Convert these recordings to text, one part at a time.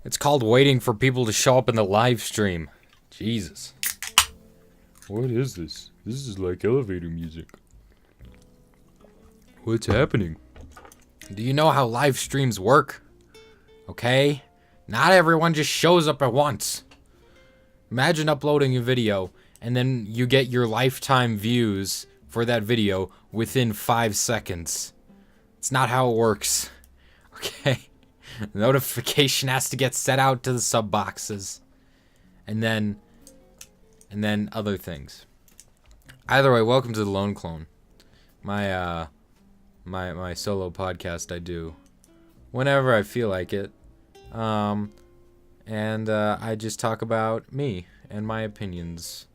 It's called waiting for people to show up in the live stream. Jesus. What is this? This is like elevator music. What's happening? Do you know how live streams work? Okay? Not everyone just shows up at once. Imagine uploading a video and then you get your lifetime views for that video within 5 seconds. It's not how it works. Okay? The notification has to get set out to the sub boxes. And then other things. Either way, welcome to the Lone Clone. My solo podcast I do whenever I feel like it. I just talk about me and my opinions.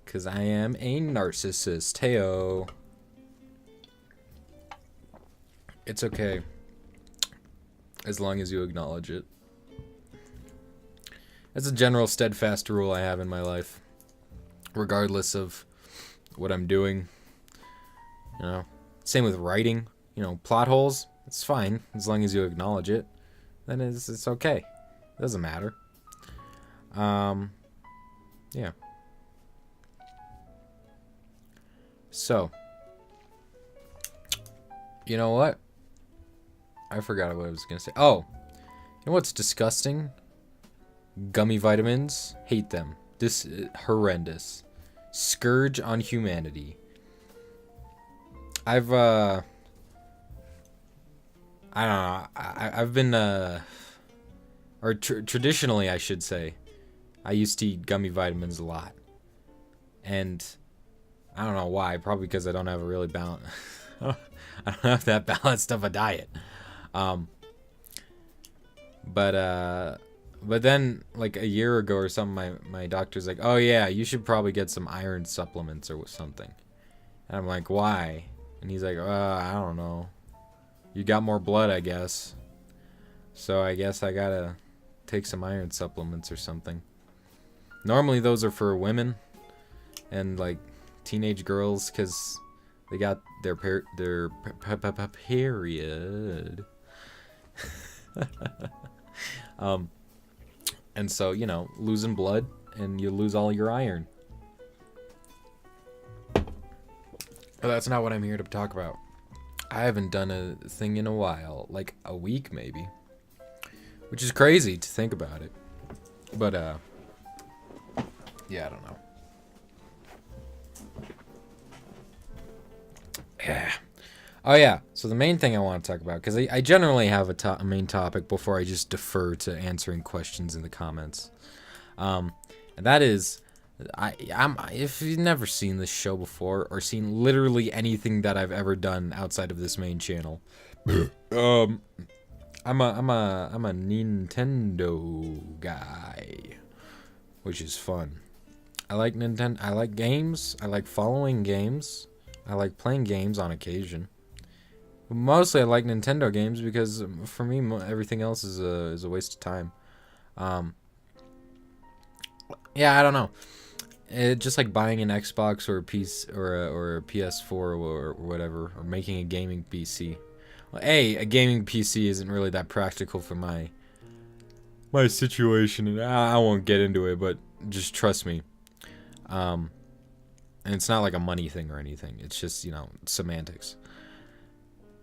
'Cause I am a narcissist. Heyo. It's okay. As long as you acknowledge it. That's a general steadfast rule I have in my life. Regardless of what I'm doing. You know. Same with writing. You know, plot holes. It's fine. As long as you acknowledge it. Then it's okay. It doesn't matter. Yeah. So. You know what? I forgot what I was gonna say. Oh, you know what's disgusting? Gummy vitamins. Hate them. This is horrendous. Scourge on humanity. I don't know. I've been traditionally I should say, I used to eat gummy vitamins a lot, and I don't know why. Probably because I don't have a really balanced. I don't have that balanced of a diet. But But then, like a year ago or something, my doctor's like, "Oh yeah, you should probably get some iron supplements or something." And I'm like, "Why?" And he's like, I don't know. You got more blood, I guess. So I guess I gotta take some iron supplements or something. Normally those are for women and like teenage girls because they got their period. And so, you know, losing blood and you lose all your iron. But that's not what I'm here to talk about. I haven't done a thing in a while, like a week maybe. Which is crazy to think about it. But yeah, I don't know. Yeah. Oh yeah, so the main thing I want to talk about, because I generally have a main topic before I just defer to answering questions in the comments. And that is, if you've never seen this show before or seen literally anything that I've ever done outside of this main channel, I'm a Nintendo guy, which is fun. I like Nintendo. I like games. I like following games. I like playing games on occasion. Mostly, I like Nintendo games because for me, everything else is a waste of time. Yeah, I don't know. Just like buying an Xbox or a PC or a PS4 or whatever, or making a gaming PC. Well, a gaming PC isn't really that practical for my situation, and I won't get into it, but just trust me. And it's not like a money thing or anything. It's just, you know, semantics.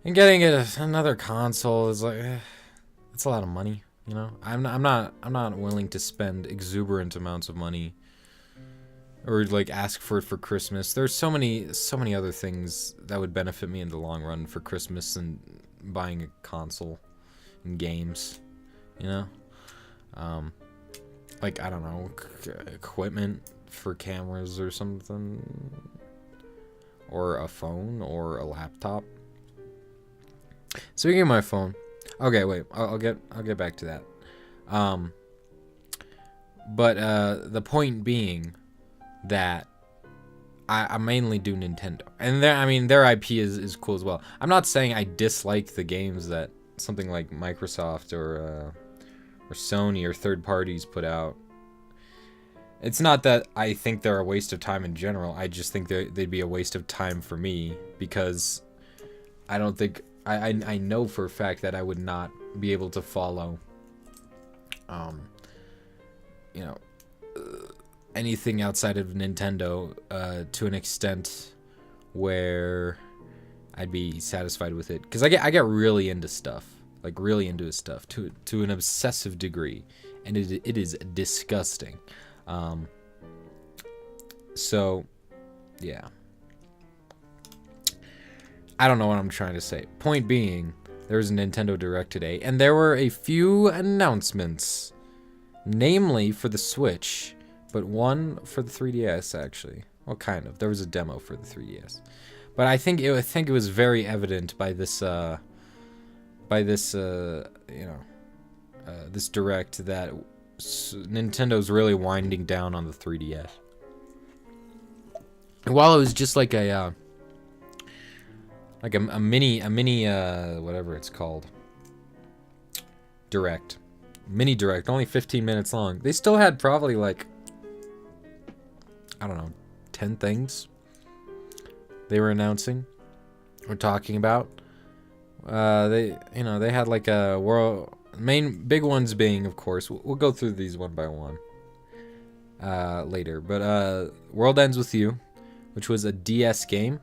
And getting another console is like, it's a lot of money, you know. I'm not willing to spend exuberant amounts of money, or like ask for it for Christmas. There's so many other things that would benefit me in the long run for Christmas than buying a console and games, you know. Like I don't know, equipment for cameras or something, or a phone or a laptop. Speaking of my phone, okay, wait, I'll get back to that. But the point being that I mainly do Nintendo, and their IP is cool as well. I'm not saying I dislike the games that something like Microsoft or Sony or third parties put out. It's not that I think they're a waste of time in general. I just think they'd be a waste of time for me because I don't think I know for a fact that I would not be able to follow, you know, anything outside of Nintendo to an extent where I'd be satisfied with it. Because I get really into stuff, like really into stuff to an obsessive degree, and it is disgusting. So, yeah. I don't know what I'm trying to say. Point being, there was a Nintendo Direct today, and there were a few announcements, namely for the Switch, but one for the 3DS actually. Well, kind of. There was a demo for the 3DS, but I think it was very evident by this this Direct that Nintendo's really winding down on the 3DS. And while it was just like a mini whatever it's called, Direct, mini Direct, only 15 minutes long, they still had probably like, I don't know, 10 things they were announcing or talking about. They had like a world. Main big ones being, of course, we'll go through these one by one later. But World Ends With You, which was a DS game.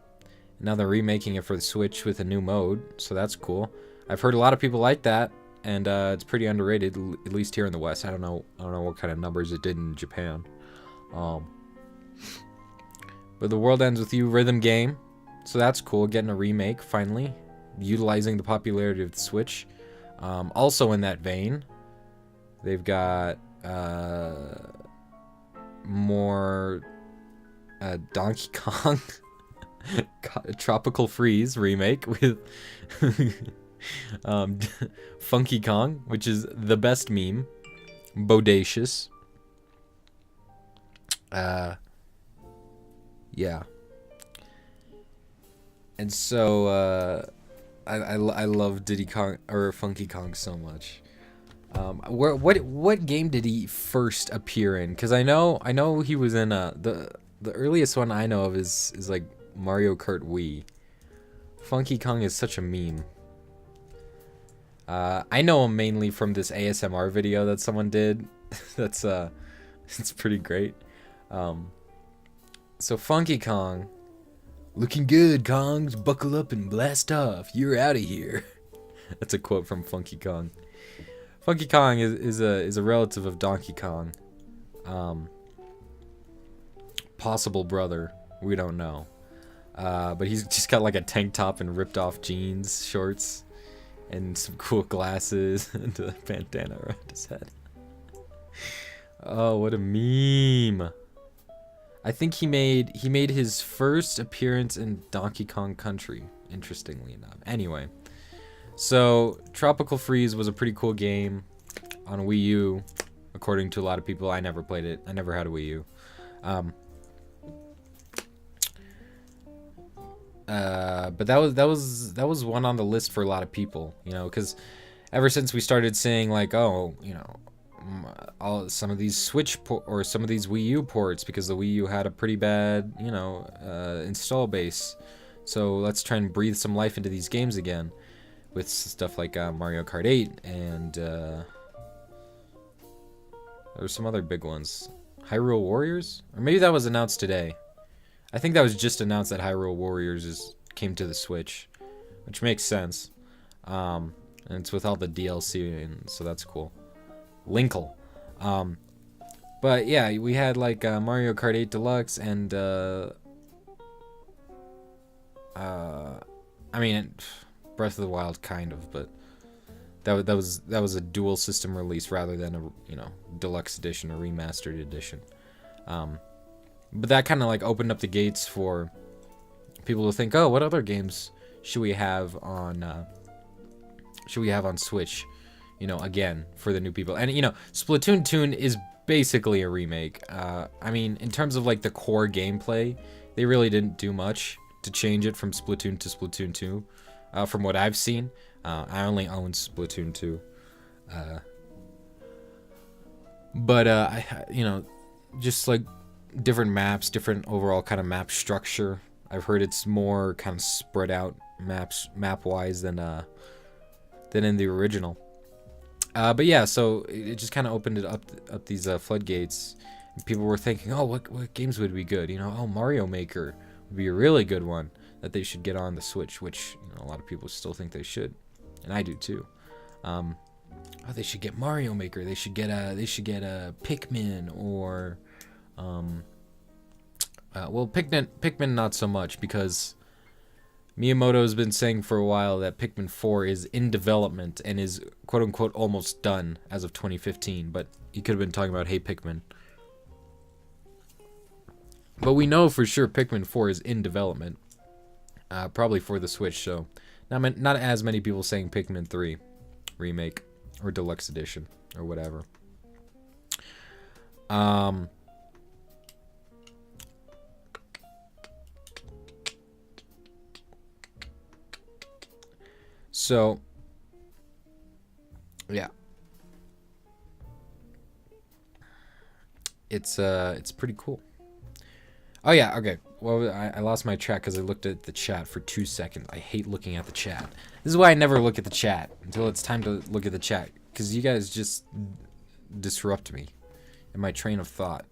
Now they're remaking it for the Switch with a new mode, so that's cool. I've heard a lot of people like that, and it's pretty underrated, at least here in the West. I don't know what kind of numbers it did in Japan. But the World Ends With You rhythm game, so that's cool. Getting a remake finally, utilizing the popularity of the Switch. Also in that vein, they've got more Donkey Kong Tropical Freeze remake with Funky Kong, which is the best meme bodacious. Yeah. And so I love Diddy Kong or Funky Kong so much. What game did he first appear in? Because I know he was in the earliest one I know of is like Mario Kart Wii. Funky Kong is such a meme. I know him mainly from this ASMR video that someone did. That's it's pretty great. So Funky Kong, looking good, Kongs. Buckle up and blast off. You're out of here. That's a quote from Funky Kong. Funky Kong is a relative of Donkey Kong. Possible brother. We don't know. But he's just got like a tank top and ripped off jeans, shorts, and some cool glasses and a bandana around his head. Oh, what a meme. I think he made his first appearance in Donkey Kong Country, interestingly enough. Anyway, so Tropical Freeze was a pretty cool game on Wii U, according to a lot of people. I never played it. I never had a Wii U. But that was one on the list for a lot of people, you know, because ever since we started seeing like, oh, you know, some of these Switch or some of these Wii U ports, because the Wii U had a pretty bad, you know, install base. So let's try and breathe some life into these games again with stuff like Mario Kart 8 and there were some other big ones. Hyrule Warriors? Or maybe that was announced today. I think that was just announced that Hyrule Warriors came to the Switch, which makes sense. And it's with all the DLC, and so that's cool. Linkle. But yeah, we had like Mario Kart 8 Deluxe and I mean Breath of the Wild kind of, but that was a dual system release rather than a, you know, deluxe edition or remastered edition. But that kind of like opened up the gates for people to think, oh, what other games should we have on Switch? You know, again, for the new people. And, you know, Splatoon 2 is basically a remake. I mean, in terms of, like, the core gameplay, they really didn't do much to change it from Splatoon to Splatoon 2, from what I've seen. I only own Splatoon 2. You know, just, like, different maps, different overall kind of map structure. I've heard it's more kind of spread out map-wise than in the original. But yeah, so it just kind of opened it up these floodgates. People were thinking, oh, what games would be good? You know, oh, Mario Maker would be a really good one that they should get on the Switch, which, you know, a lot of people still think they should, and I do too. Oh, they should get Mario Maker. They should get a Pikmin or, well, Pikmin not so much, because Miyamoto's been saying for a while that Pikmin 4 is in development and is quote-unquote almost done as of 2015, but he could have been talking about Hey Pikmin. But we know for sure Pikmin 4 is in development, probably for the Switch, so not as many people saying Pikmin 3 remake or deluxe edition or whatever. So, yeah, it's pretty cool. Oh yeah, okay. Well, I lost my track because I looked at the chat for 2 seconds. I hate looking at the chat. This is why I never look at the chat until it's time to look at the chat, because you guys just disrupt me in my train of thought.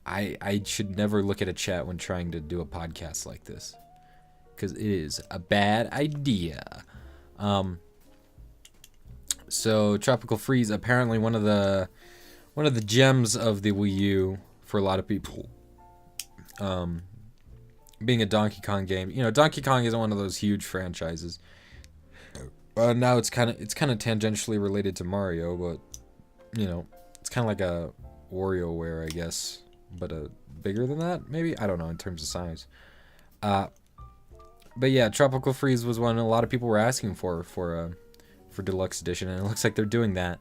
I should never look at a chat when trying to do a podcast like this, because it is a bad idea. So Tropical Freeze, apparently one of the gems of the Wii U for a lot of people. Being a Donkey Kong game, you know, Donkey Kong isn't one of those huge franchises. Now it's kind of tangentially related to Mario, but you know, it's kind of like a WarioWare, I guess, but bigger than that, maybe. I don't know in terms of size. But yeah, Tropical Freeze was one a lot of people were asking for deluxe edition, and it looks like they're doing that.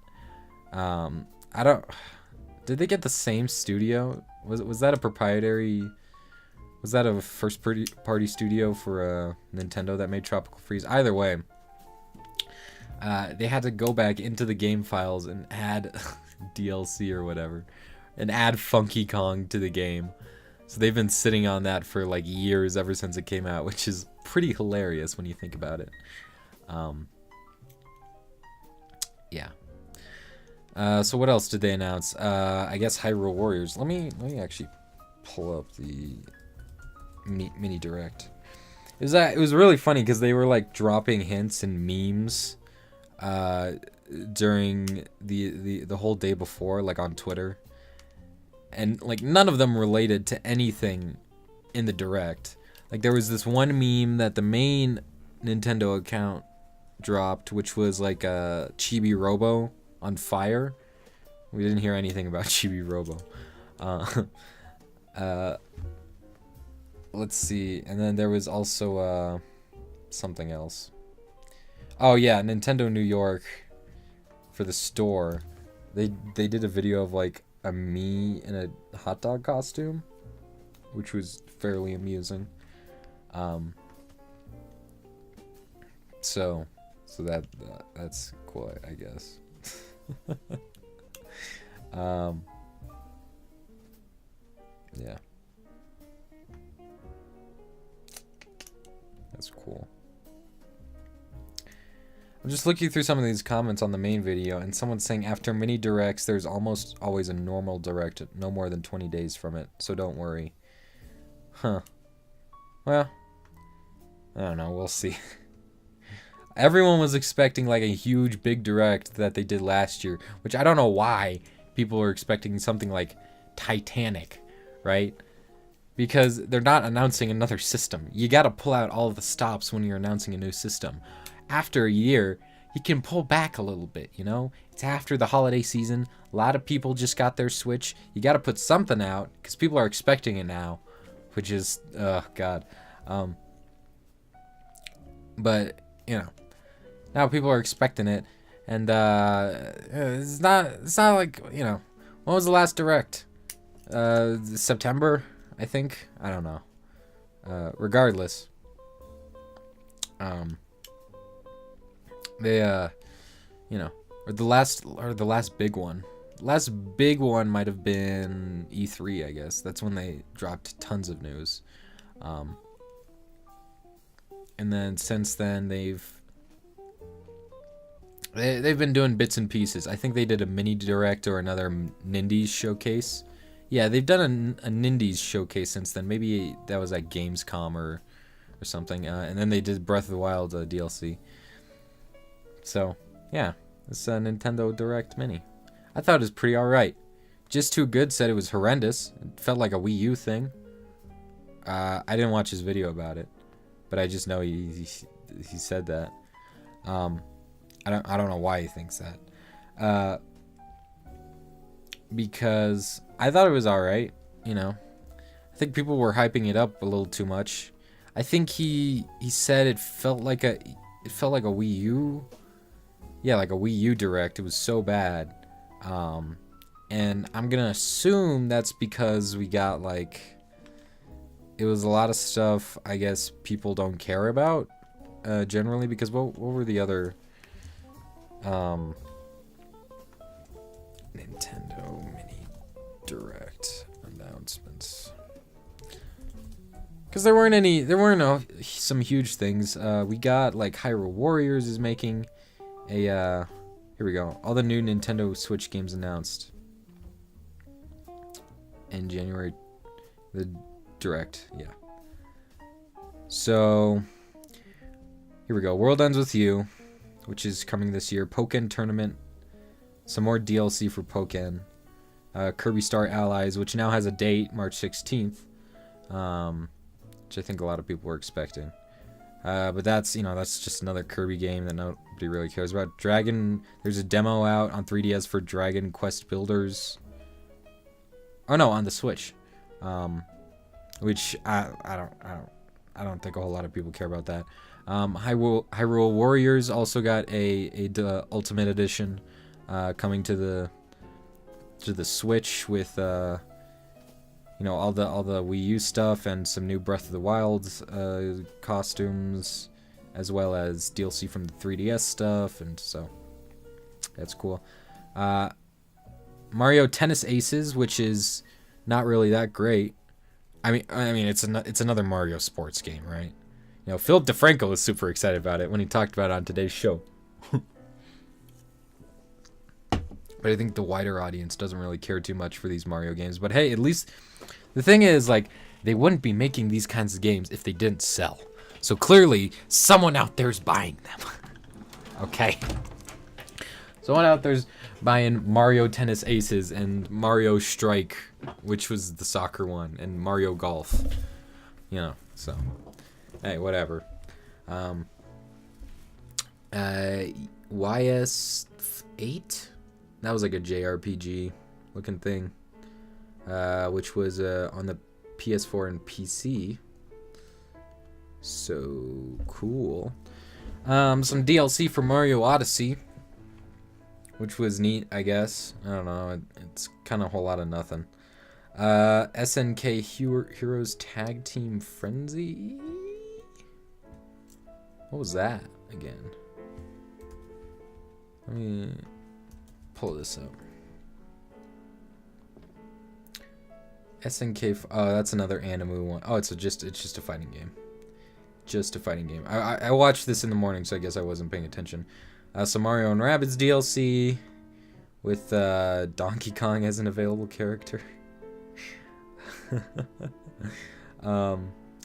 I don't. Did they get the same studio? Was that a proprietary? Was that a first party studio for Nintendo that made Tropical Freeze? Either way, they had to go back into the game files and add DLC or whatever, and add Funky Kong to the game. So they've been sitting on that for like years ever since it came out, which is pretty hilarious when you think about it. Yeah. So what else did they announce? I guess Hyrule Warriors. Let me actually pull up the mini direct. It was really funny because they were like dropping hints and memes during the whole day before, like on Twitter, and like none of them related to anything in the direct. Like there was this one meme that the main Nintendo account dropped, which was like a Chibi Robo on fire. We didn't hear anything about Chibi Robo. Let's see. And then there was also something else. Oh yeah, Nintendo New York for the store. They did a video of like a me in a hot dog costume, which was fairly amusing. So that's cool, I guess. Yeah. That's cool. I'm just looking through some of these comments on the main video, and someone's saying after mini directs, there's almost always a normal direct, no more than 20 days from it, so don't worry. Huh. Well, I don't know, we'll see. Everyone was expecting like a huge big direct that they did last year, which I don't know why people were expecting something like Titanic, right? Because they're not announcing another system. You gotta pull out all of the stops when you're announcing a new system. After a year, you can pull back a little bit, you know? It's after the holiday season. A lot of people just got their Switch. You gotta put something out, because people are expecting it now. Which is, oh god. But, you know, now people are expecting it. And, it's not like, you know, when was the last direct? September, I think? I don't know. Regardless. They, you know, or the last big one. Last big one might have been E3, I guess. That's when they dropped tons of news. And then since then they've been doing bits and pieces. I think they did a mini direct or another Nindies showcase. Yeah, they've done a Nindies showcase since then. Maybe that was at Gamescom or something. And then they did Breath of the Wild DLC. So, yeah, it's a Nintendo Direct Mini. I thought it was pretty alright. Just Too Good said it was horrendous. It felt like a Wii U thing. I didn't watch his video about it, but I just know he said that. I don't know why he thinks that. Because I thought it was alright, you know. I think people were hyping it up a little too much. I think he said it felt like a Wii U. Yeah, like a Wii U Direct. It was so bad. And I'm gonna assume that's because we got like, it was a lot of stuff I guess people don't care about generally, because what were the other Nintendo Mini Direct announcements? Because there weren't some huge things. We got like Hyrule Warriors is making a here we go. All the new Nintendo Switch games announced in January. The Direct, yeah. So here we go. World Ends With You, which is coming this year. Pokken Tournament. Some more DLC for Pokken. Kirby Star Allies, which now has a date, March 16th. Which I think a lot of people were expecting. But that's just another Kirby game that nobody really cares about. There's a demo out on 3DS for Dragon Quest Builders. Oh no, on the Switch. Which I don't think a whole lot of people care about that. Hyrule Warriors also got a Ultimate Edition coming to the to the Switch with you know, all the Wii U stuff and some new Breath of the Wild costumes, as well as DLC from the 3DS stuff, and so that's cool. Mario Tennis Aces, which is not really that great. I mean, it's another Mario sports game, right? You know, Philip DeFranco was super excited about it when he talked about it on today's show. But I think the wider audience doesn't really care too much for these Mario games. But hey, at least the thing is, like, they wouldn't be making these kinds of games if they didn't sell. So clearly, someone out there's buying them. Okay. Someone out there's buying Mario Tennis Aces and Mario Strike, which was the soccer one, and Mario Golf. You know, so hey, whatever. YS8? That was like a JRPG looking thing, which was on the PS4 and PC. So cool. Some DLC for Mario Odyssey, which was neat, I guess. I don't know. It's kind of a whole lot of nothing. SNK Heroes Tag Team Frenzy? What was that again? Let me pull this up. SNK. Oh, that's another Animu one. Oh, it's just a fighting game. Just a fighting game. I watched this in the morning, so I guess I wasn't paying attention. Some Mario and Rabbids DLC with Donkey Kong as an available character.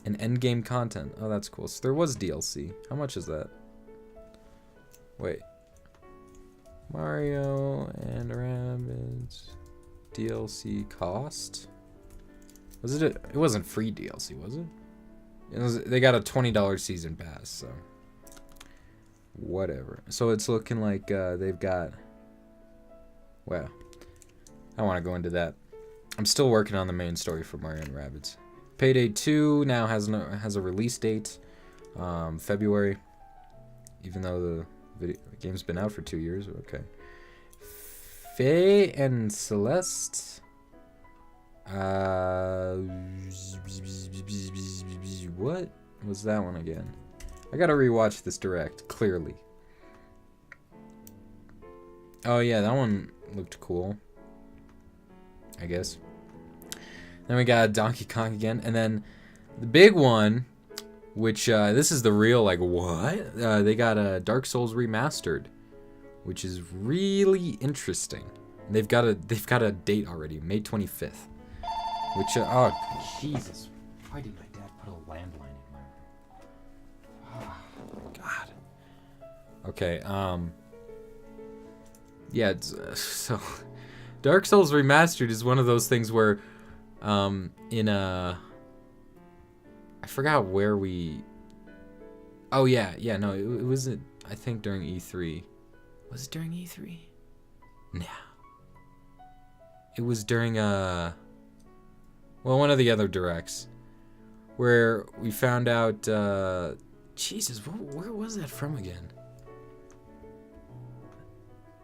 And endgame content. Oh, that's cool. So there was DLC. How much is that? Wait. Mario and Rabbids DLC cost? Was it? It wasn't free DLC, was it? They got a $20 season pass, so whatever. So it's looking like they've got. Well, I don't want to go into that. I'm still working on the main story for Mario and Rabbids. Payday 2 now has a release date, February. Even though the game's been out for 2 years. Okay. Faye and Celeste. What was that one again? I gotta rewatch this direct, clearly. Oh yeah, that one looked cool, I guess. Then we got Donkey Kong again, and then the big one, which this is the real, like, what? They got a Dark Souls Remastered, which is really interesting. They've got a date already, May 25th. Which oh Jesus! Why did my dad put a landline in my room? Oh, God. Okay. Yeah. It's, so, Dark Souls Remastered is one of those things where, I forgot where we. Oh yeah, no, it wasn't. I think during E3. Was it during E3? No. It was during well, one of the other directs, where we found out, Jesus, where was that from again?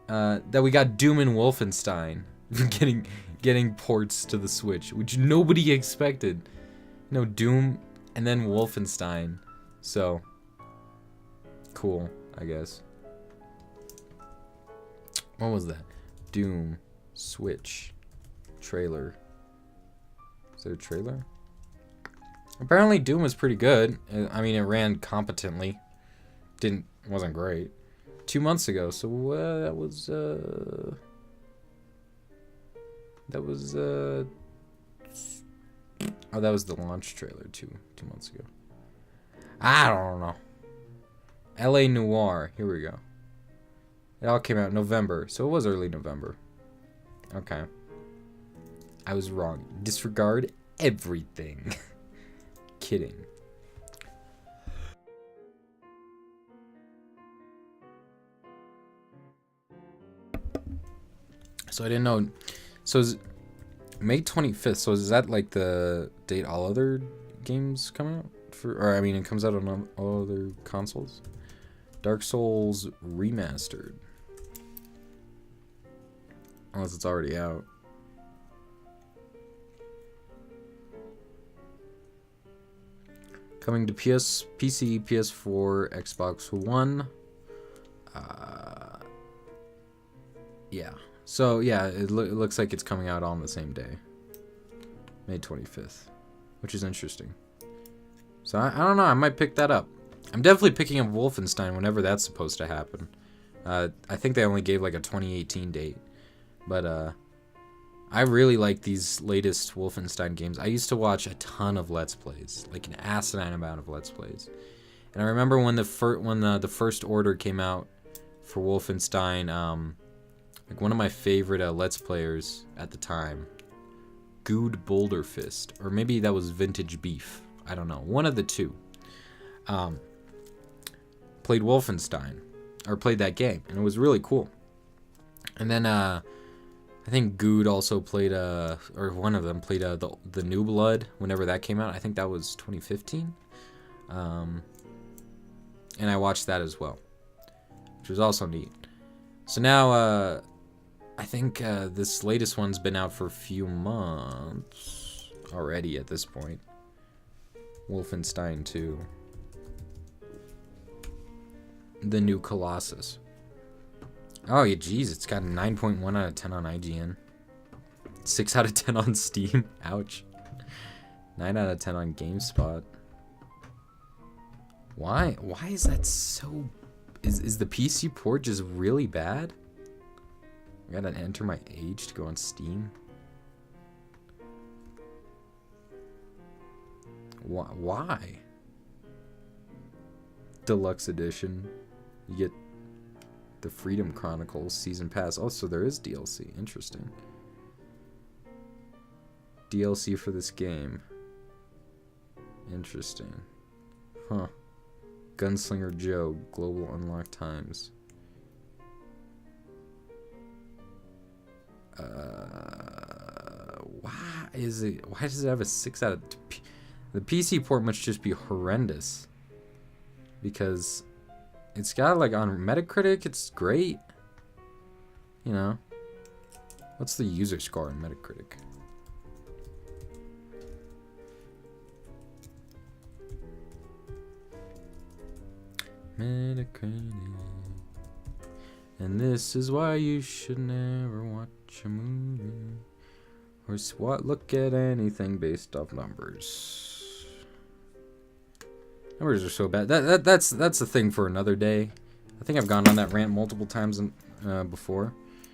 That we got Doom and Wolfenstein getting ports to the Switch, which nobody expected. No, Doom and then Wolfenstein. So, cool, I guess. What was that? Doom, Switch, trailer. Is there a trailer? Apparently Doom was pretty good. I mean, it ran competently. Wasn't great. 2 months ago, so that was oh, that was the launch trailer two months ago. I don't know. LA Noire, here we go. It all came out in November, so it was early November. Okay. I was wrong. Disregard everything. Kidding. So I didn't know. So is May 25th. So is that like the date all other games come out for? Or I mean, it comes out on all other consoles. Dark Souls Remastered. Unless it's already out. Coming to PC, PS4, Xbox One. Yeah. So, yeah, it looks like it's coming out on the same day. May 25th. Which is interesting. So, I don't know. I might pick that up. I'm definitely picking up Wolfenstein whenever that's supposed to happen. I think they only gave like a 2018 date. But, I really like these latest Wolfenstein games. I used to watch a ton of Let's Plays. Like an asinine amount of Let's Plays. And I remember when the First Order came out for Wolfenstein, like one of my favorite Let's Players at the time, Good Boulderfist, or maybe that was Vintage Beef. I don't know. One of the two. Played Wolfenstein, or played that game, and it was really cool. And then I think Good also played or one of them played the New Blood whenever that came out. I think that was 2015. And I watched that as well, which was also neat. So now I think this latest one's been out for a few months already at this point. Wolfenstein 2. The New Colossus. Oh, yeah, geez, it's got a 9.1 out of 10 on IGN. 6 out of 10 on Steam. Ouch. 9 out of 10 on GameSpot. Why is that so... Is the PC port just really bad? I gotta enter my age to go on Steam. Why? Deluxe edition. You get the Freedom Chronicles Season Pass. Oh, so there is DLC. Interesting. DLC for this game. Interesting. Huh. Gunslinger Joe. Global Unlock Times. Why does it have a 6 out of... The PC port must just be horrendous. Because it's got, like, on Metacritic, it's great. You know. What's the user score on Metacritic? Metacritic. And this is why you should never watch a movie or look at anything based off numbers. Numbers are so bad. That's the thing for another day. I think I've gone on that rant multiple times before.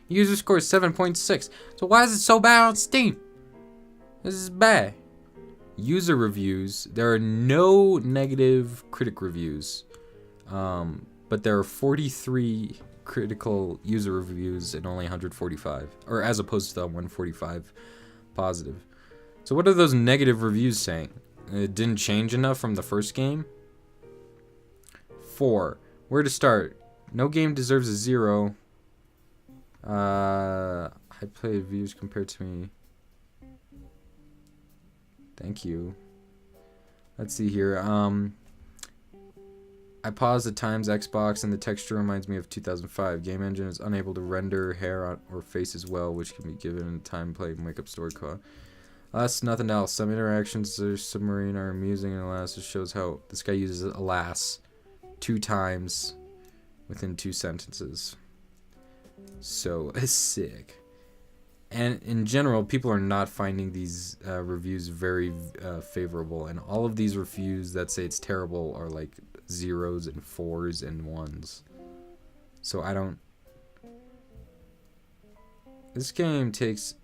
User score is 7.6. So why is it so bad on Steam? This is bad. User reviews. There are no negative critic reviews. But there are 43 critical user reviews and only 145. Or as opposed to the 145 positive. So what are those negative reviews saying? It didn't change enough from the first game? 4. Where to start? No game deserves a 0. High play views compared to me. Thank you. Let's see here. I paused at times Xbox and the texture reminds me of 2005. Game engine is unable to render hair or faces well, which can be given in time play makeup story code. Alas, nothing else. Some interactions are submarine are amusing, and alas, it shows how this guy uses alas 2 times within 2 sentences. So sick. And in general, people are not finding these reviews very favorable, and all of these reviews that say it's terrible are like 0s and 4s and 1s. So I don't... This game takes...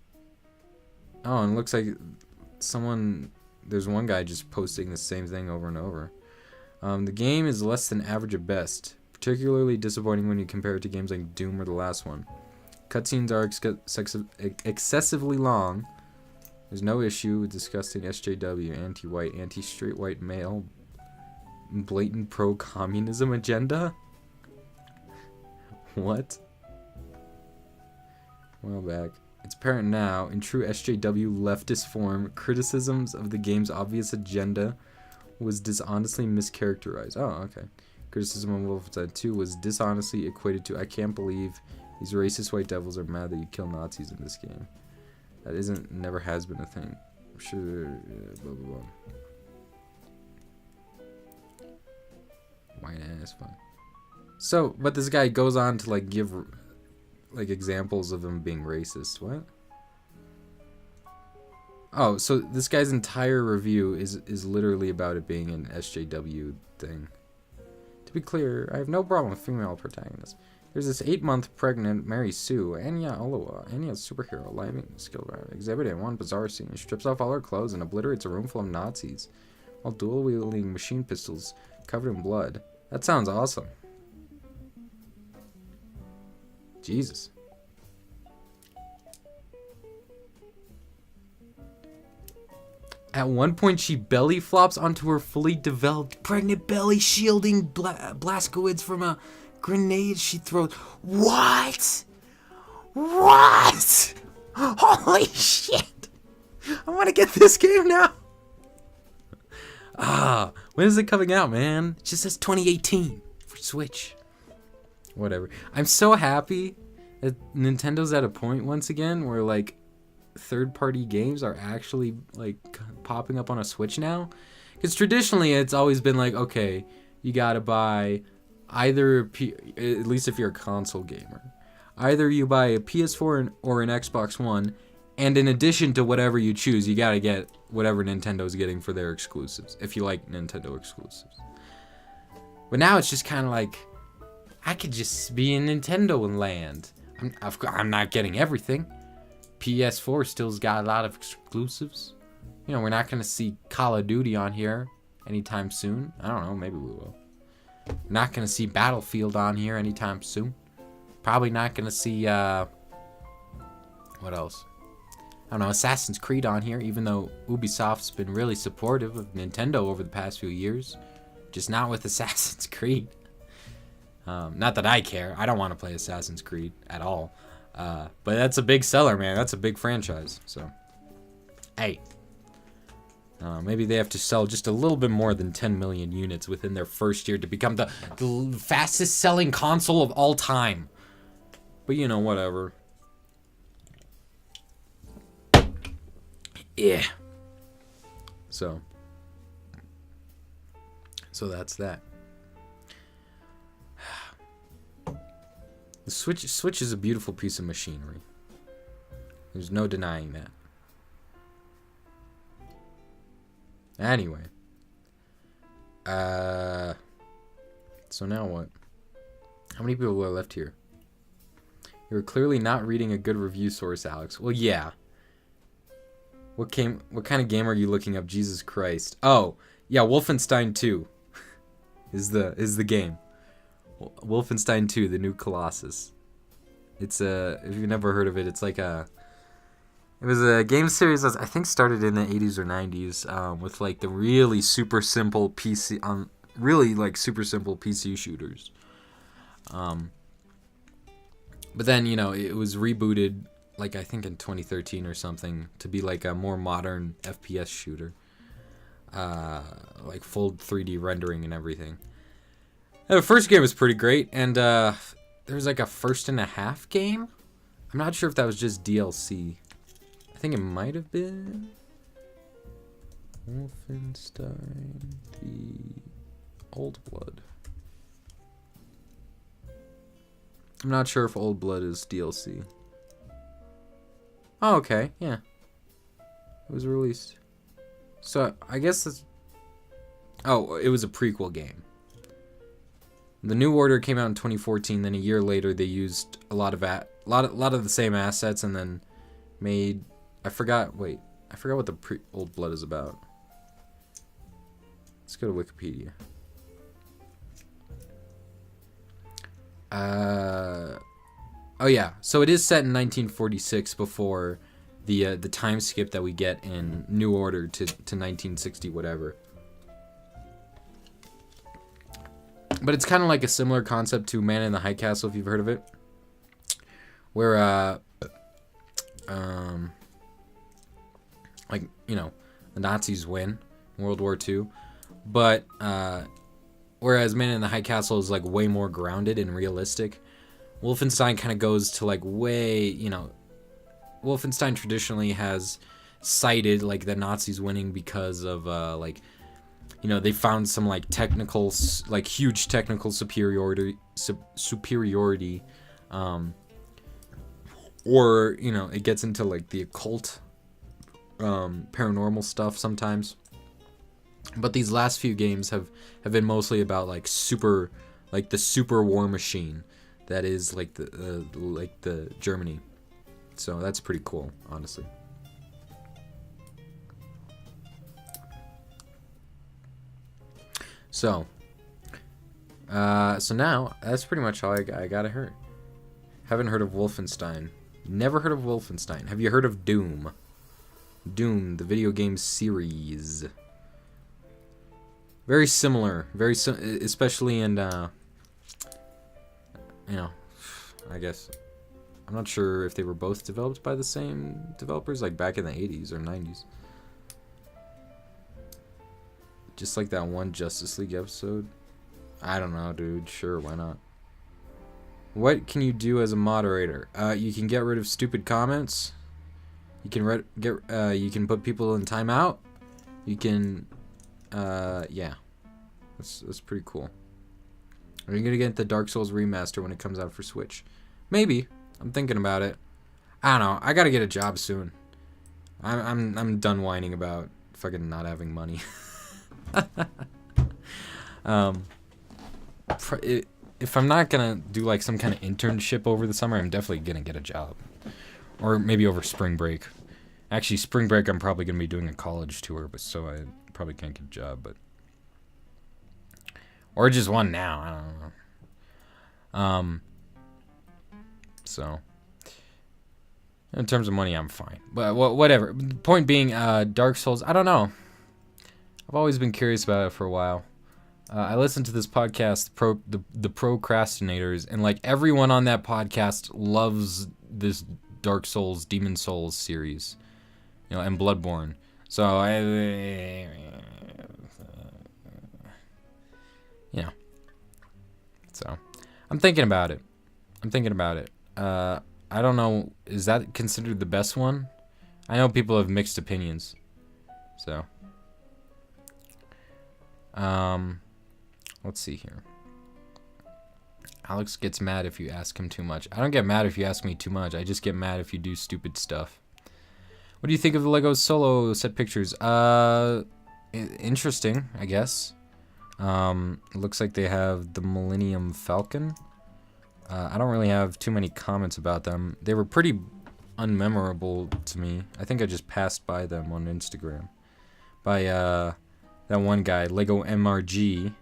Oh, and it looks like there's one guy just posting the same thing over and over. The game is less than average at best, particularly disappointing when you compare it to games like Doom or the last one. Cutscenes are excessively long. There's no issue with disgusting SJW, anti-white, anti-straight white male, blatant pro-communism agenda? What? Well back. It's apparent now, in true SJW leftist form, criticisms of the game's obvious agenda was dishonestly mischaracterized. Oh, okay. Criticism of Wolfenstein 2 was dishonestly equated to, I can't believe these racist white devils are mad that you kill Nazis in this game. That never has been a thing. I'm sure, blah, blah, blah. White ass fun. So, but this guy goes on to like give like examples of him being racist. What? Oh, so this guy's entire review is literally about it being an SJW thing. To be clear, I have no problem with female protagonists. There's this 8-month pregnant Mary Sue, Anya Olowa, Anya's superhero, living skill exhibiting one bizarre scene. She strips off all her clothes and obliterates a room full of Nazis while dual-wielding machine pistols covered in blood. That sounds awesome. Jesus. At one point, she belly flops onto her fully developed pregnant belly, shielding Blazkowicz from a grenade she throws. What? What? Holy shit! I want to get this game now. When is it coming out, man? It just says 2018 for Switch. Whatever. I'm so happy that Nintendo's at a point once again where like third-party games are actually like popping up on a Switch now, because traditionally it's always been like, okay, you gotta buy either at least if you're a console gamer, either you buy a PS4 or an Xbox One, and in addition to whatever you choose, you gotta get whatever Nintendo's getting for their exclusives if you like Nintendo exclusives. But now it's just kind of like, I could just be in Nintendo land. I'm not getting everything. PS4 still's got a lot of exclusives. You know, we're not going to see Call of Duty on here anytime soon. I don't know, maybe we will. We're not going to see Battlefield on here anytime soon. Probably not going to see, what else? I don't know, Assassin's Creed on here, even though Ubisoft's been really supportive of Nintendo over the past few years. Just not with Assassin's Creed. Not that I care. I don't want to play Assassin's Creed at all. But that's a big seller, man. That's a big franchise. So, hey. Maybe they have to sell just a little bit more than 10 million units within their first year to become the fastest selling console of all time. But, you know, whatever. Yeah. So that's that. The Switch is a beautiful piece of machinery. There's no denying that. Anyway. So now what? How many people are left here? You're clearly not reading a good review source, Alex. Well, yeah. What kind of game are you looking up? Jesus Christ. Oh, yeah, Wolfenstein 2 is the game. Wolfenstein 2, the new Colossus. It's if you've never heard of it, it's like it was a game series that I think started in the 80s or 90s, with like the really super simple PC shooters. But then, you know, it was rebooted like I think in 2013 or something to be like a more modern FPS shooter. Like full 3D rendering and everything. The first game was pretty great, and there was like a first and a half game. I'm not sure if that was just DLC. I think it might have been Wolfenstein the Old Blood. I'm not sure if Old Blood is DLC. Oh, okay, yeah. It was released. So I guess it's... Oh, it was a prequel game. The New Order came out in 2014. Then a year later, they used a lot of the same assets, and then made. I forgot what the Old Blood is about. Let's go to Wikipedia. Oh yeah, so it is set in 1946 before the time skip that we get in New Order to 1960 whatever. But it's kind of like a similar concept to Man in the High Castle, if you've heard of it, where like, you know, the Nazis win in World War II, but whereas Man in the High Castle is like way more grounded and realistic, Wolfenstein kind of goes to like way, you know, Wolfenstein traditionally has cited like the Nazis winning because of like you know, they found some like huge technical superiority, or you know, it gets into like the occult, paranormal stuff sometimes. But these last few games have been mostly about like the super war machine that is like the Germany. So that's pretty cool, honestly. So now that's pretty much all I gotta hear. Haven't heard of Wolfenstein. Never heard of Wolfenstein. Have you heard of Doom? Doom, the video game series. Very similar, especially in, you know, I guess, I'm not sure if they were both developed by the same developers, like back in the 80s or 90s. Just like that one Justice League episode. I don't know, dude. Sure, why not? What can you do as a moderator? You can get rid of stupid comments. You can you can put people in timeout. You can, yeah. That's pretty cool. Are you gonna get the Dark Souls remaster when it comes out for Switch? Maybe. I'm thinking about it. I don't know. I gotta get a job soon. I'm done whining about fucking not having money. If I'm not gonna do like some kind of internship over the summer, I'm definitely gonna get a job, or maybe over spring break. Actually, spring break I'm probably gonna be doing a college tour, but so I probably can't get a job, but or just one now. I don't know. So in terms of money, I'm fine, but whatever. Point being, Dark Souls. I don't know. I've always been curious about it for a while. I listened to this podcast, the Procrastinators, and like everyone on that podcast loves this Dark Souls, Demon Souls series, you know, and Bloodborne. So you know, so I'm thinking about it. I don't know. Is that considered the best one? I know people have mixed opinions. So, let's see here. Alex gets mad if you ask him too much. I don't get mad if you ask me too much. I just get mad if you do stupid stuff. What do you think of the Lego Solo set pictures? Interesting, I guess. It looks like they have the Millennium Falcon. I don't really have too many comments about them. They were pretty unmemorable to me. I think I just passed by them on Instagram. By, that one guy, Lego MRG,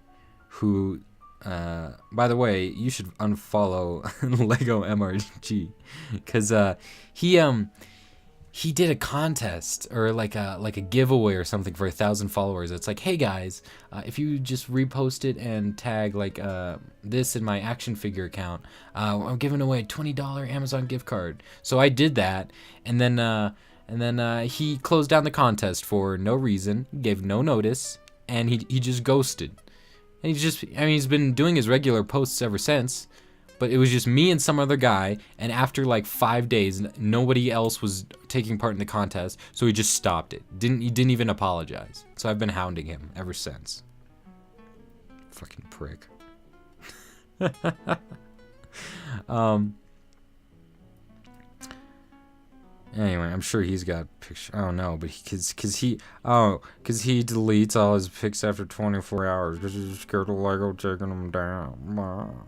who, by the way, you should unfollow Lego MRG, because, he did a contest or like a giveaway or something for 1,000 followers. It's like, hey guys, if you just repost it and tag like this in my action figure account, I'm giving away a $20 Amazon gift card. So I did that, and then he closed down the contest for no reason, gave no notice, and he just ghosted. And he's been doing his regular posts ever since. But it was just me and some other guy, and after like 5 days, nobody else was taking part in the contest, so he just stopped it. He didn't even apologize. So I've been hounding him ever since. Fucking prick. Anyway, I'm sure he's got pictures. I don't know, but because he deletes all his pics after 24 hours because he's scared of Lego taking them down.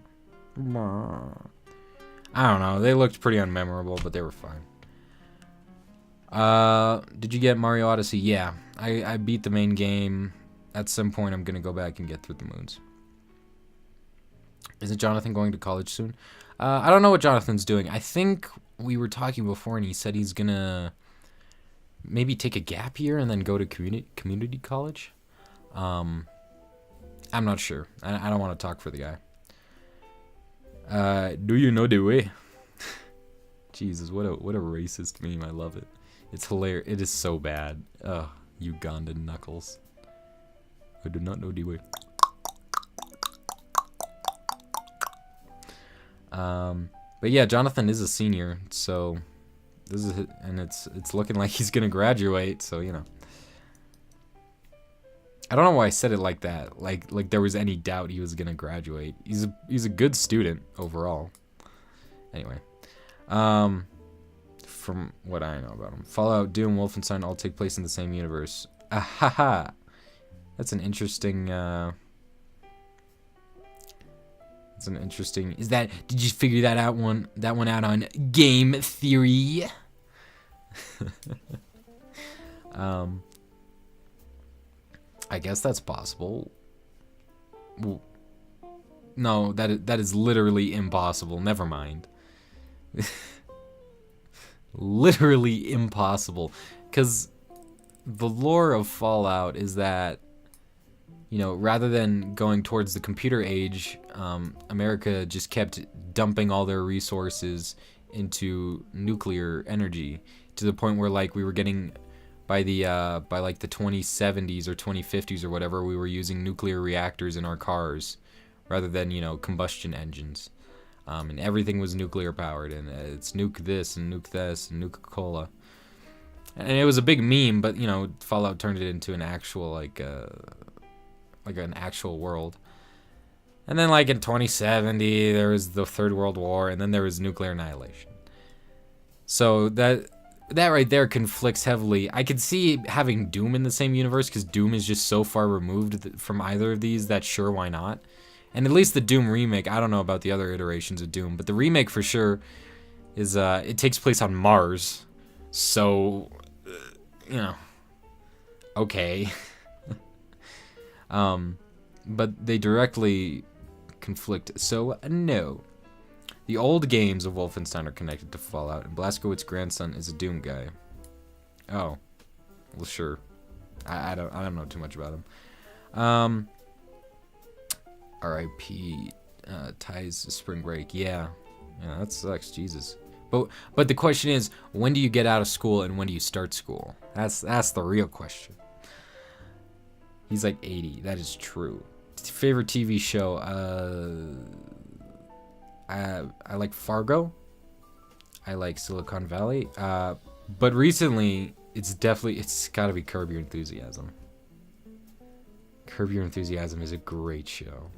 I don't know. They looked pretty unmemorable, but they were fine. Did you get Mario Odyssey? Yeah, I beat the main game. At some point, I'm gonna go back and get Through the Moons. Isn't Jonathan going to college soon? I don't know what Jonathan's doing. I think we were talking before, and he said he's gonna maybe take a gap year and then go to community college. I'm not sure. I don't want to talk for the guy. Do you know the way? Jesus, what a racist meme. I love it. It's hilarious. It is so bad. Ugh, Ugandan knuckles. I do not know the way. But yeah, Jonathan is a senior, so this is and it's looking like he's gonna graduate. So you know, I don't know why I said it like that. Like there was any doubt he was gonna graduate. He's a good student overall. Anyway, from what I know about him, Fallout, Doom, Wolfenstein all take place in the same universe. Ahaha. That's an interesting. That's an interesting. Did you figure that out one out on Game Theory? I guess that's possible. Well, no, that is literally impossible. Never mind. Literally impossible. Because the lore of Fallout is that, you know, rather than going towards the computer age, America just kept dumping all their resources into nuclear energy to the point where, like, we were getting by like the 2070s or 2050s or whatever, we were using nuclear reactors in our cars rather than, you know, combustion engines. And everything was nuclear powered, and it's nuke this and nuke this and Nuka-Cola. And it was a big meme, but, you know, Fallout turned it into an actual, like an actual world. And then, like, in 2070, there was the Third World War, and then there was nuclear annihilation. So that right there conflicts heavily. I could see having Doom in the same universe, because Doom is just so far removed from either of these that sure, why not? And at least the Doom remake, I don't know about the other iterations of Doom, but the remake for sure is, it takes place on Mars. So, you know, okay. But they directly conflict, so no. The old games of Wolfenstein are connected to Fallout, and Blazkowicz's grandson is a Doom guy. Oh, well, sure. I don't know too much about him. R.I.P. Ties Spring Break. Yeah, that sucks. Jesus. But the question is, when do you get out of school and when do you start school? That's the real question. He's like 80. That is true. Favorite TV show? I like Fargo. I like Silicon Valley. But recently, it's gotta be Curb Your Enthusiasm. Curb Your Enthusiasm is a great show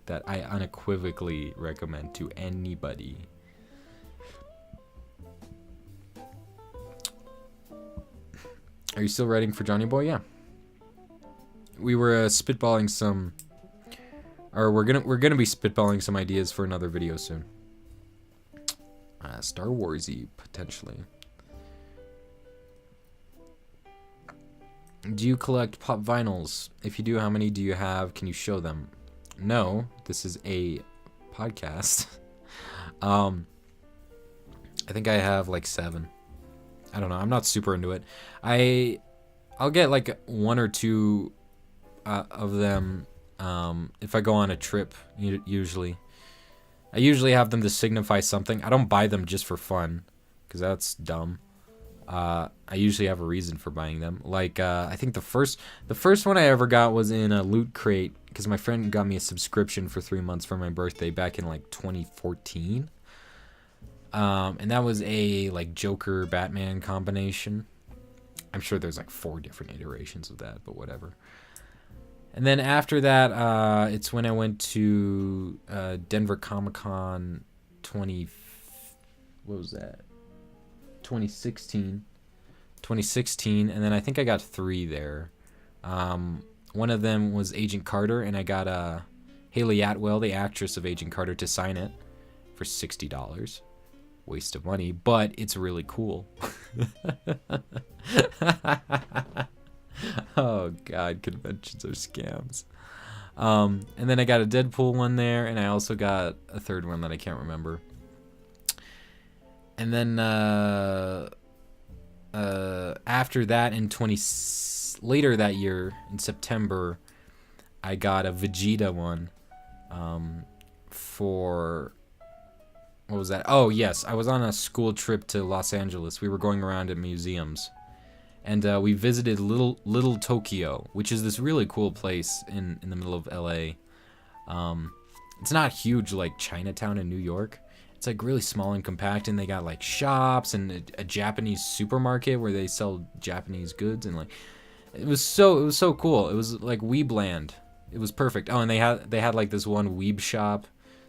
that I unequivocally recommend to anybody. Are you still writing for Johnny Boy? Yeah. We were spitballing some, or we're gonna be spitballing some ideas for another video soon. Star Warsy potentially. Do you collect pop vinyls? If you do, how many do you have? Can you show them? No, this is a podcast. I think I have like 7. I don't know. I'm not super into it. I'll get like 1 or 2 of them if I go on a trip. Usually, I usually have them to signify something. I don't buy them just for fun, because that's dumb. I usually have a reason for buying them. Like I think the first one I ever got was in a Loot Crate, because my friend got me a subscription for 3 months for my birthday back in like 2014. And that was a like Joker Batman combination. I'm sure there's like 4 different iterations of that, but whatever. And then after that, it's when I went to Denver Comic Con 2016, and then I think I got 3 there. One of them was Agent Carter, and I got Haley Atwell, the actress of Agent Carter, to sign it for $60. Waste of money, but it's really cool. Oh god, conventions are scams. And then I got a Deadpool one there, and I also got a 3rd one that I can't remember. And then after that, later that year in September, I got a Vegeta one for, what was that? Oh yes, I was on a school trip to Los Angeles. We were going around at museums, and we visited Little Tokyo, which is this really cool place in the middle of LA. It's not huge like Chinatown in New York. It's like really small and compact, and they got like shops and a Japanese supermarket where they sell Japanese goods, and like It was so cool. It was like Weebland. It was perfect. Oh, and they had like this one Weeb shop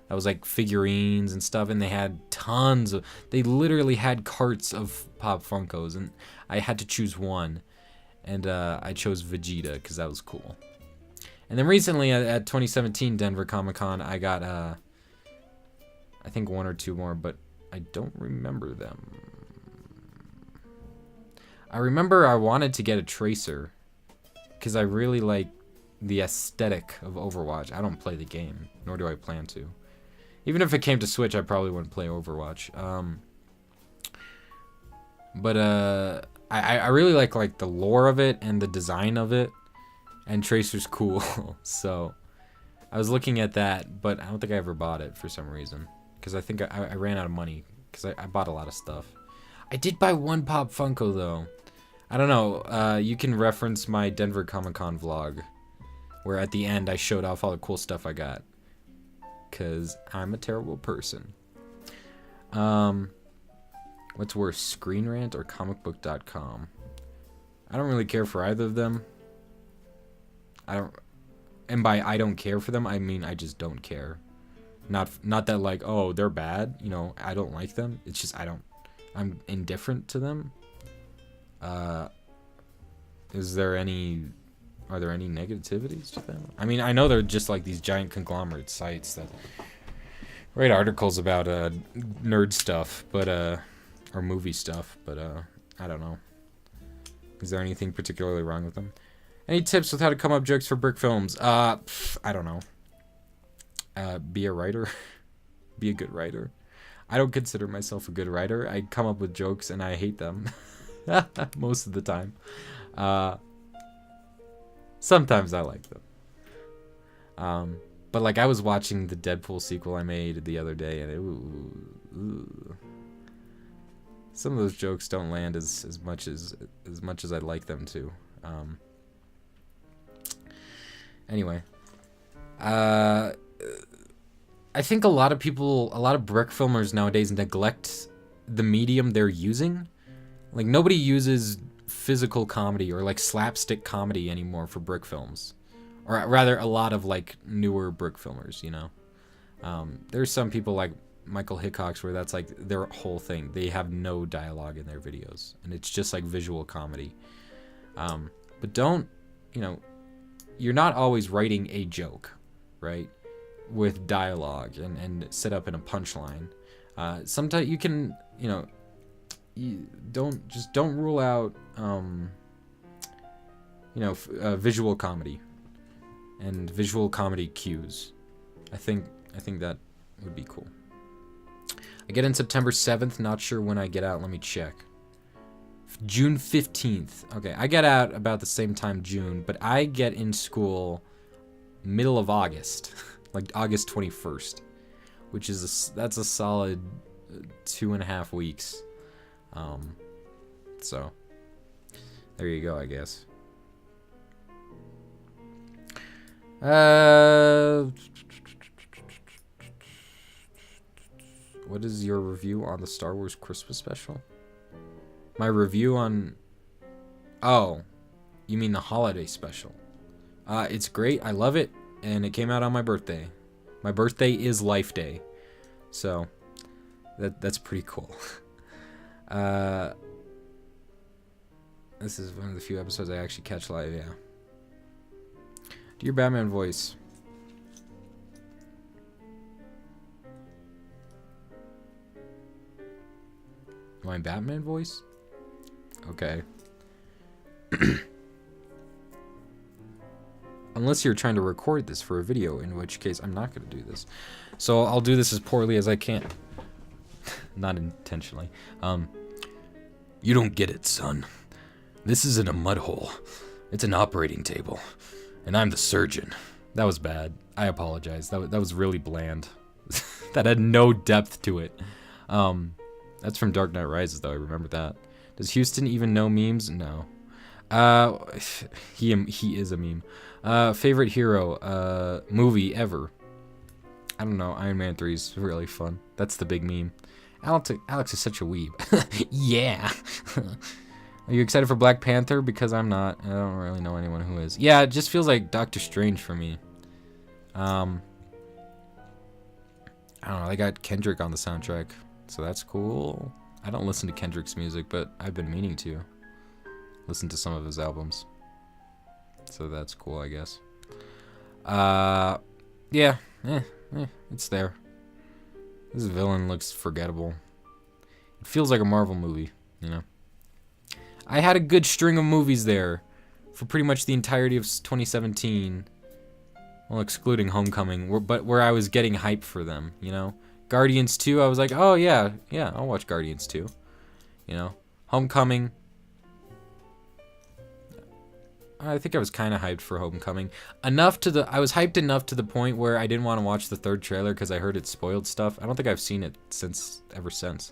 that was like figurines and stuff, and they had tons of. They literally had carts of Pop Funkos, and I had to choose one, and I chose Vegeta because that was cool. And then recently at 2017 Denver Comic Con, I got I think one or two more, but I don't remember them. I remember I wanted to get a Tracer because I really like the aesthetic of Overwatch. I don't play the game, nor do I plan to. Even if it came to Switch, I probably wouldn't play Overwatch. But I really like the lore of it and the design of it, and Tracer's cool. So I was looking at that, but I don't think I ever bought it for some reason because I think I ran out of money because I bought a lot of stuff. I did buy one Pop Funko though. I don't know. You can reference my Denver Comic Con vlog, where at the end I showed off all the cool stuff I got. Cause I'm a terrible person. What's worse, Screen Rant or comicbook.com? I don't really care for either of them. And by I don't care for them, I mean I just don't care. Not that like, oh, they're bad, you know, I don't like them. It's just I'm indifferent to them. Are there any negativities to them? I mean, I know they're just like these giant conglomerate sites that write articles about nerd stuff, but or movie stuff, but I don't know. Is there anything particularly wrong with them? Any tips with how to come up jokes for brick films? I don't know. Be a writer. Be a good writer. I don't consider myself a good writer. I come up with jokes and I hate them. Most of the time. Sometimes I like them. But like I was watching the Deadpool sequel I made the other day, and some of those jokes don't land as much as I'd like them to. Anyway, I think a lot of brick filmers nowadays neglect the medium they're using. Like nobody uses physical comedy or like slapstick comedy anymore for brick films, or rather a lot of like newer brick filmers, you know. There's some people like Michael Hickox where that's like their whole thing. They have no dialogue in their videos and it's just like visual comedy. But don't, you know, you're not always writing a joke, right, with dialogue and set up in a punchline. Sometimes you can, you know, you don't rule out visual comedy and visual comedy cues. I think that would be cool. I get in September 7th, not sure when I get out. Let me check. June 15th. Okay, I get out about the same time June, but I get in school middle of August, like August 21st, which is that's a solid 2.5 weeks. So there you go, I guess. What is your review on the Star Wars Christmas special? My review on... Oh, you mean the holiday special. It's great. I love it. And it came out on my birthday. My birthday is Life Day. So, that's pretty cool. This is one of the few episodes I actually catch live, yeah. Do your Batman voice. My Batman voice? Okay. Unless you're trying to record this for a video, in which case I'm not going to do this. So I'll do this as poorly as I can. Not intentionally. You don't get it, son. This isn't a mud hole. It's an operating table. And I'm the surgeon. That was bad. I apologize. That was really bland. That had no depth to it. That's from Dark Knight Rises, though. I remember that. Does Houston even know memes? No. He is a meme. Favorite hero movie ever? I don't know. Iron Man 3 is really fun. That's the big meme. Alex is such a weeb. Yeah. Are you excited for Black Panther? Because I'm not. I don't really know anyone who is. Yeah, it just feels like Doctor Strange for me. I don't know. They got Kendrick on the soundtrack, so that's cool. I don't listen to Kendrick's music, but I've been meaning to listen to some of his albums. So that's cool, I guess. Yeah, it's there. This villain looks forgettable. It feels like a Marvel movie, you know? I had a good string of movies there for pretty much the entirety of 2017. Well, excluding Homecoming, but where I was getting hype for them, you know? Guardians 2, I was like, oh yeah, I'll watch Guardians 2. You know? Homecoming. I think I was kind of hyped for Homecoming. I was hyped enough to the point where I didn't want to watch the third trailer because I heard it spoiled stuff. I don't think I've seen it ever since.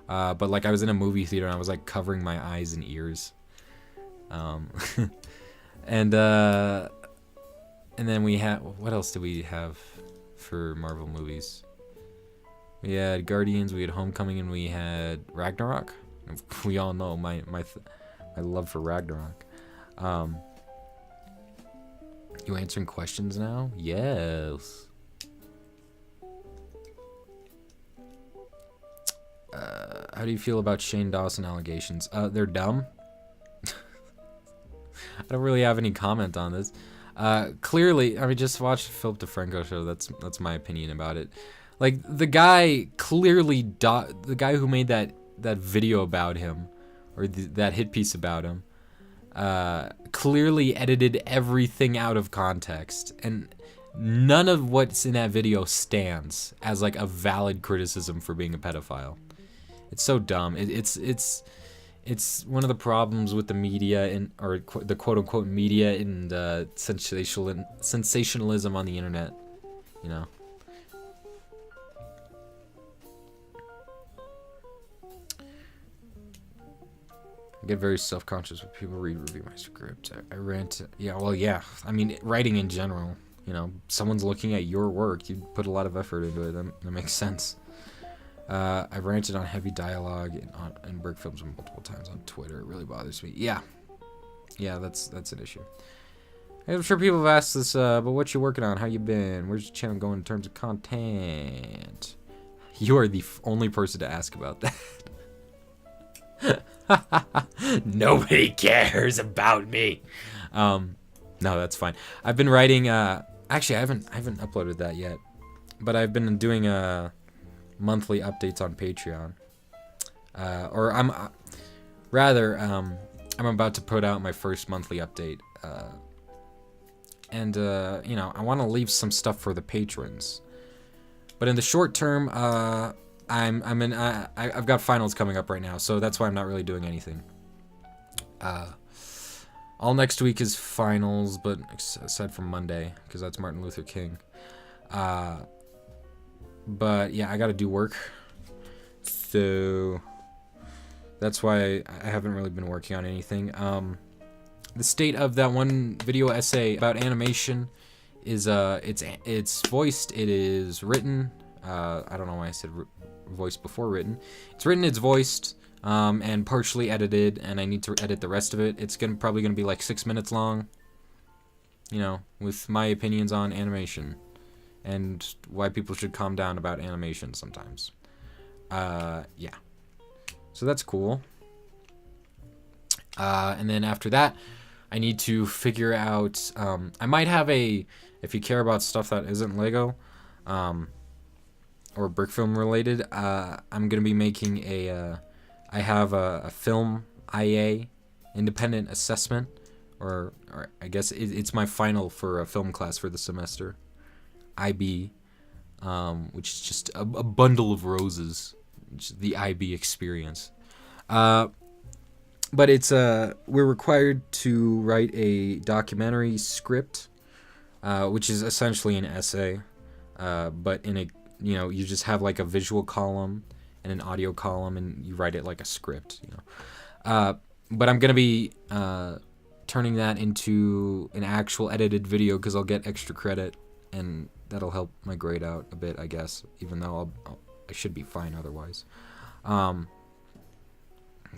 But like I was in a movie theater and I was like covering my eyes and ears. And then we had, what else did we have for Marvel movies? We had Guardians, we had Homecoming, and we had Ragnarok. We all know my love for Ragnarok. You answering questions now? Yes. How do you feel about Shane Dawson allegations? They're dumb. I don't really have any comment on this. Clearly, I mean, just watch the Philip DeFranco show. That's my opinion about it. Like, the guy clearly, the guy who made that video about him, or that hit piece about him, clearly edited everything out of context, and none of what's in that video stands as like a valid criticism for being a pedophile. It's so dumb. It's one of the problems with the media or the quote-unquote media and sensationalism on the internet, you know. I get very self-conscious when people review my script. I rant. Yeah, well, yeah. I mean, writing in general, you know, someone's looking at your work. You put a lot of effort into it. That makes sense. I've ranted on heavy dialogue in Brick Films multiple times on Twitter. It really bothers me. Yeah, that's an issue. I'm sure people have asked this, but what you working on? How you been? Where's your channel going in terms of content? You are the only person to ask about that. Nobody cares about me. No, that's fine. I've been writing. Actually, I haven't uploaded that yet, but I've been doing monthly updates on Patreon. Or I'm about to put out my first monthly update. And you know, I want to leave some stuff for the patrons. But in the short term, I've got finals coming up right now, so that's why I'm not really doing anything. All next week is finals, but aside from Monday, because that's Martin Luther King. But yeah, I gotta do work, so that's why I haven't really been working on anything. The state of that one video essay about animation is it's voiced, it is written. I don't know why I said voiced before written. It's written, it's voiced, and partially edited, and I need to edit the rest of it. It's probably gonna be like 6 minutes long, you know, with my opinions on animation and why people should calm down about animation sometimes. Yeah, so that's cool. And then after that, I need to figure out, I might have if you care about stuff that isn't Lego, or brick film related, I'm gonna be making I have a film IA, independent assessment, or I guess it's my final for a film class for the semester, IB, which is just a bundle of roses, which is the IB experience. But it's we're required to write a documentary script, which is essentially an essay, but in a, you know, you just have like a visual column and an audio column, and you write it like a script, you know. But I'm gonna be turning that into an actual edited video because I'll get extra credit, and that'll help my grade out a bit, I guess. Even though I should be fine otherwise.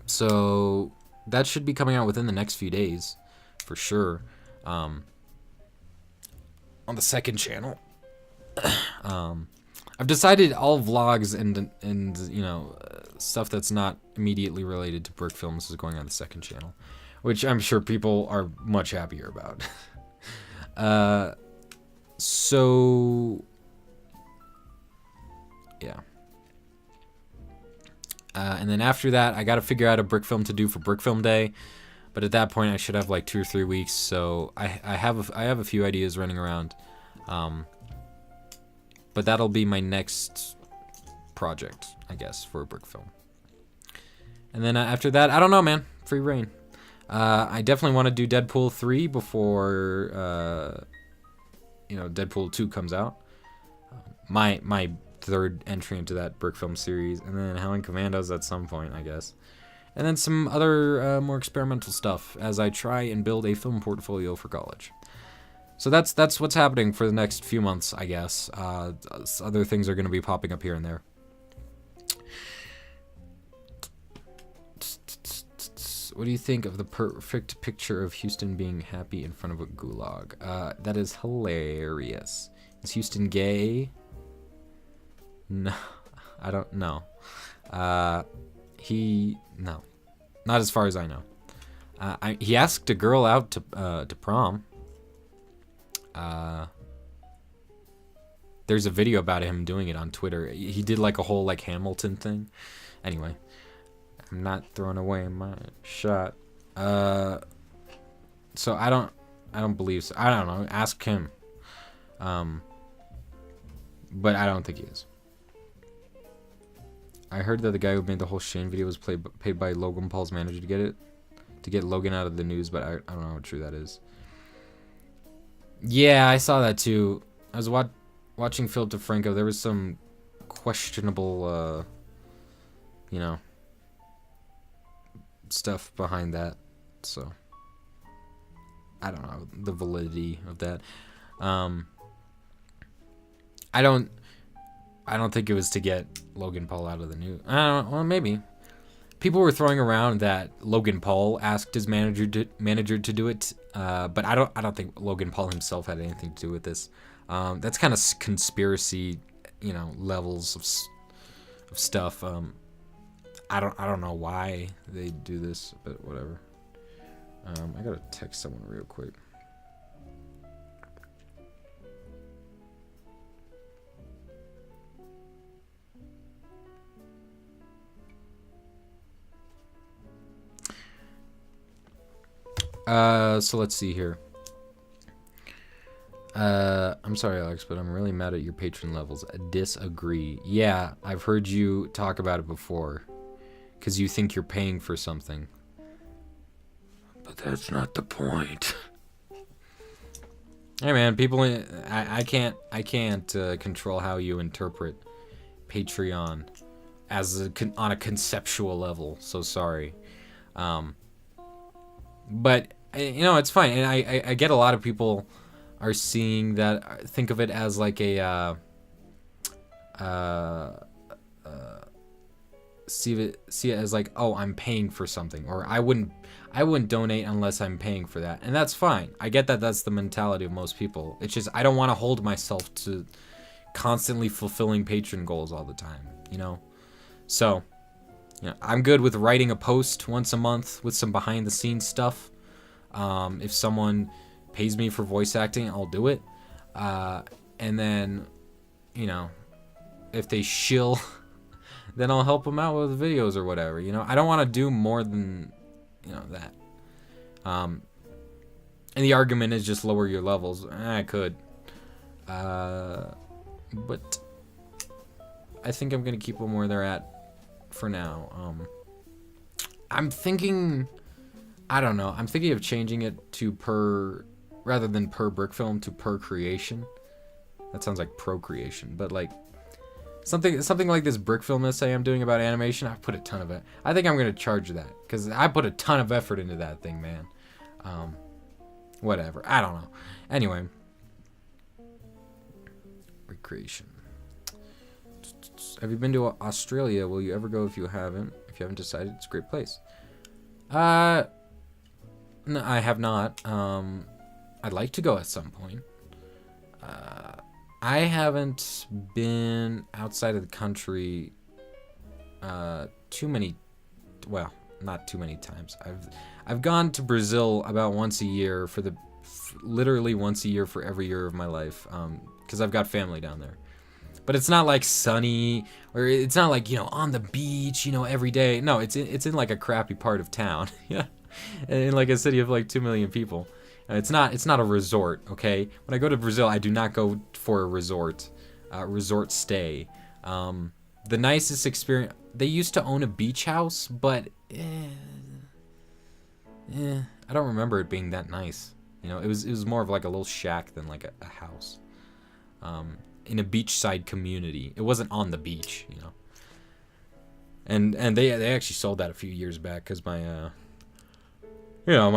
So that should be coming out within the next few days, for sure. On the second channel. I've decided all vlogs and you know, stuff that's not immediately related to Brick Films is going on the second channel, which I'm sure people are much happier about. So yeah. And then after that, I got to figure out a Brick Film to do for Brick Film Day. But at that point, I should have like 2 or 3 weeks. So I have a few ideas running around. But that'll be my next project, I guess, for a Brick Film. And then after that, I don't know, man. Free reign. I definitely want to do Deadpool 3 before, you know, Deadpool 2 comes out. My third entry into that Brick Film series. And then Howling Commandos at some point, I guess. And then some other more experimental stuff as I try and build a film portfolio for college. So that's what's happening for the next few months, I guess. Other things are going to be popping up here and there. What do you think of the perfect picture of Houston being happy in front of a gulag? That is hilarious. Is Houston gay? No, I don't know. No, not as far as I know. He asked a girl out to prom. There's a video about him doing it on Twitter. He did like a whole like Hamilton thing. Anyway, I'm not throwing away my shot. So I don't believe so. I don't know. Ask him. But I don't think he is. I heard that the guy who made the whole Shane video was paid by Logan Paul's manager to get Logan out of the news, but I don't know how true that is. Yeah, I saw that too. I was watching Philip DeFranco. There was some questionable, you know, stuff behind that. So I don't know the validity of that. I don't think it was to get Logan Paul out of the news. I don't know. Well, maybe. People were throwing around that Logan Paul asked his manager to do it, but I don't think Logan Paul himself had anything to do with this. That's kind of conspiracy, you know, levels of stuff. I don't know why they do this, but whatever. I gotta text someone real quick. So let's see here. I'm sorry, Alex, but I'm really mad at your patron levels. Disagree. Yeah, I've heard you talk about it before. Because you think you're paying for something. But that's not the point. Hey man, people, I can't control how you interpret Patreon as on a conceptual level. So sorry. But you know, it's fine, and I get a lot of people are seeing that, think of it as like a see it as like, oh, I'm paying for something, or I wouldn't donate unless I'm paying for that, and that's fine. I get that that's the mentality of most people. It's just I don't want to hold myself to constantly fulfilling patron goals all the time, you know. So yeah, I'm good with writing a post once a month with some behind the scenes stuff. If someone pays me for voice acting, I'll do it. And then, you know, if they shill, then I'll help them out with videos or whatever. You know, I don't want to do more than, you know, that. And the argument is just lower your levels. I could. But I think I'm going to keep them where they're at for now. I'm thinking, I don't know, I'm thinking of changing it to rather than per brick film, to per creation. That sounds like procreation, but like something like this brick film essay I'm doing about animation. I put a ton of it. I think I'm gonna charge that because I put a ton of effort into that thing, man. Whatever, I don't know. Anyway, recreation. Have you been to Australia? Will you ever go if you haven't? If you haven't decided, it's a great place. No, I have not. I'd like to go at some point. I haven't been outside of the country too many, well, not too many times. I've gone to Brazil about once a year literally once a year for every year of my life, because I've got family down there. But it's not like sunny, or it's not like, on the beach, every day. No, it's in like a crappy part of town. Yeah. In like a city of like 2 million people. It's not a resort, okay? When I go to Brazil, I do not go for a resort stay. The nicest experience, they used to own a beach house, but I don't remember it being that nice. It was more of like a little shack than like a house. In a beachside community. It wasn't on the beach, And they actually sold that a few years back because my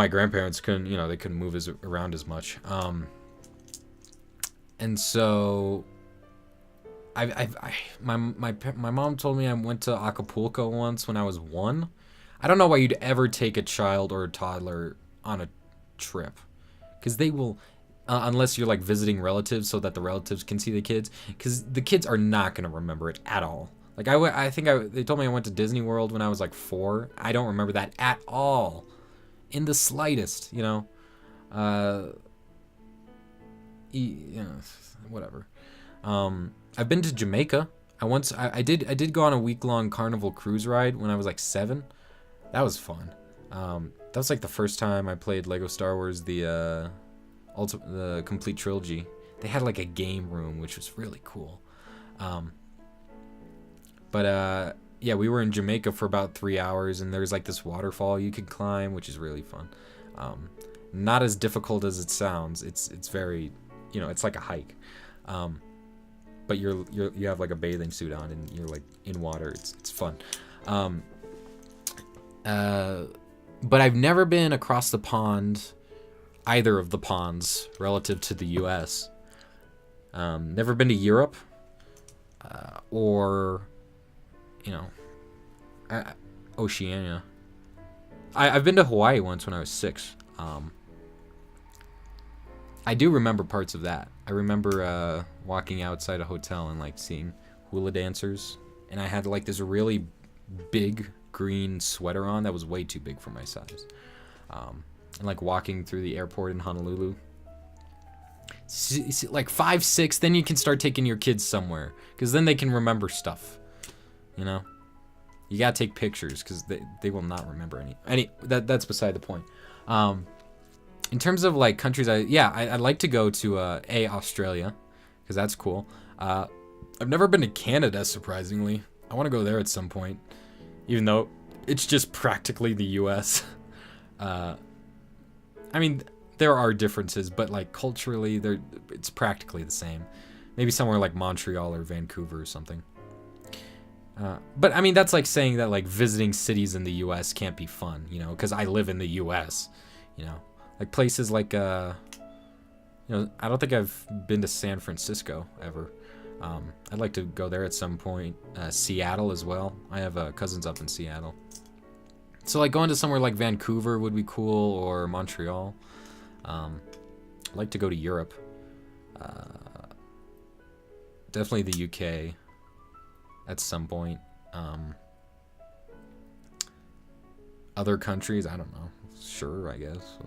grandparents couldn't, they couldn't move around as much. And so my mom told me I went to Acapulco once when I was 1. I don't know why you'd ever take a child or a toddler on a trip, because they will, unless you're like visiting relatives so that the relatives can see the kids, because the kids are not going to remember it at all. Like I think they told me I went to Disney World when I was like 4. I don't remember that at all, in the slightest. Whatever. I've been to Jamaica. I did go on a week-long Carnival cruise ride when I was like 7. That was fun. That was like the first time I played Lego Star Wars, the complete trilogy. They had like a game room, which was really cool. Yeah, we were in Jamaica for about 3 hours, and there's like this waterfall you could climb, which is really fun. Not as difficult as it sounds. It's very, it's like a hike. But you have like a bathing suit on, and you're like in water. It's fun. But I've never been across the pond, either of the ponds relative to the U.S. Never been to Europe, or, Oceania. I've been to Hawaii once when I was 6. I do remember parts of that. I remember walking outside a hotel and like seeing hula dancers, and I had like this really big green sweater on that was way too big for my size. And like walking through the airport in Honolulu. Like 5, 6, then you can start taking your kids somewhere, because then they can remember stuff. You gotta take pictures, because they will not remember any. That's beside the point. In terms of like countries, I'd like to go to Australia, because that's cool. I've never been to Canada, surprisingly. I want to go there at some point, even though it's just practically the U.S. I mean, there are differences, but like culturally, it's practically the same. Maybe somewhere like Montreal or Vancouver or something. But I mean, that's like saying that like visiting cities in the U.S. can't be fun, because I live in the U.S. Like places like I don't think I've been to San Francisco ever. I'd like to go there at some point. Seattle as well. I have cousins up in Seattle. So like going to somewhere like Vancouver would be cool, or Montreal. I'd like to go to Europe. Definitely the UK at some point. Other countries, I don't know. Sure, I guess.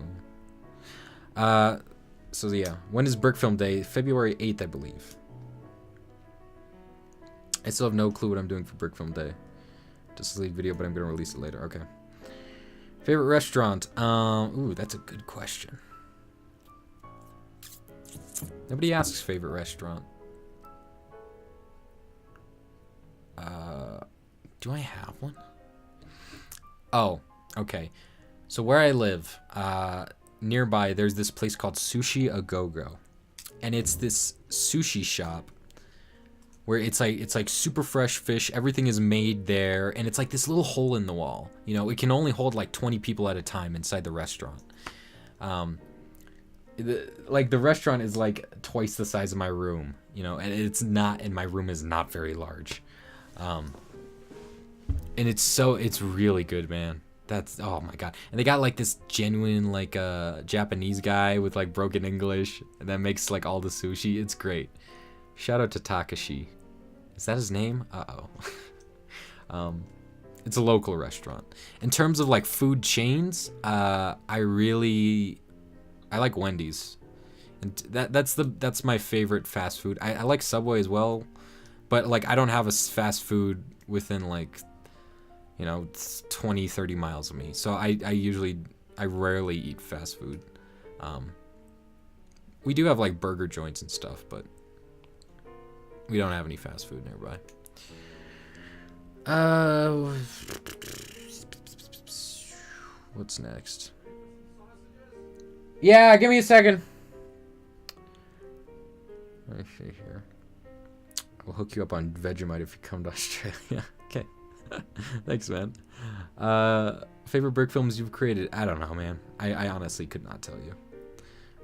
So yeah, when is Brick Film Day? February 8th, I believe. I still have no clue what I'm doing for Brick Film Day. Just a lead video, but I'm gonna release it later. Okay. Favorite restaurant? Ooh, that's a good question. Nobody asks favorite restaurant. Do I have one? Oh, okay. So where I live, nearby, there's this place called Sushi A Go Go, and it's this sushi shop where it's like super fresh fish. Everything is made there, and it's like this little hole in the wall. It can only hold like 20 people at a time inside the restaurant. The restaurant is like twice the size of my room, and my room is not very large. And it's really good, man. That's, oh my god. And they got like this genuine like Japanese guy with like broken English and that makes like all the sushi. It's great. Shout out to Takashi. Is that his name? Uh-oh. It's a local restaurant. In terms of like food chains, I like Wendy's. And that's my favorite fast food. I like Subway as well, but like I don't have a fast food within like, you know, 20, 30 miles of me. So I rarely eat fast food. We do have like burger joints and stuff, but we don't have any fast food nearby. What's next? Yeah, give me a second. Let me see here. I'll hook you up on Vegemite if you come to Australia. Okay. Thanks, man. Favorite brick films you've created? I don't know, man. I honestly could not tell you.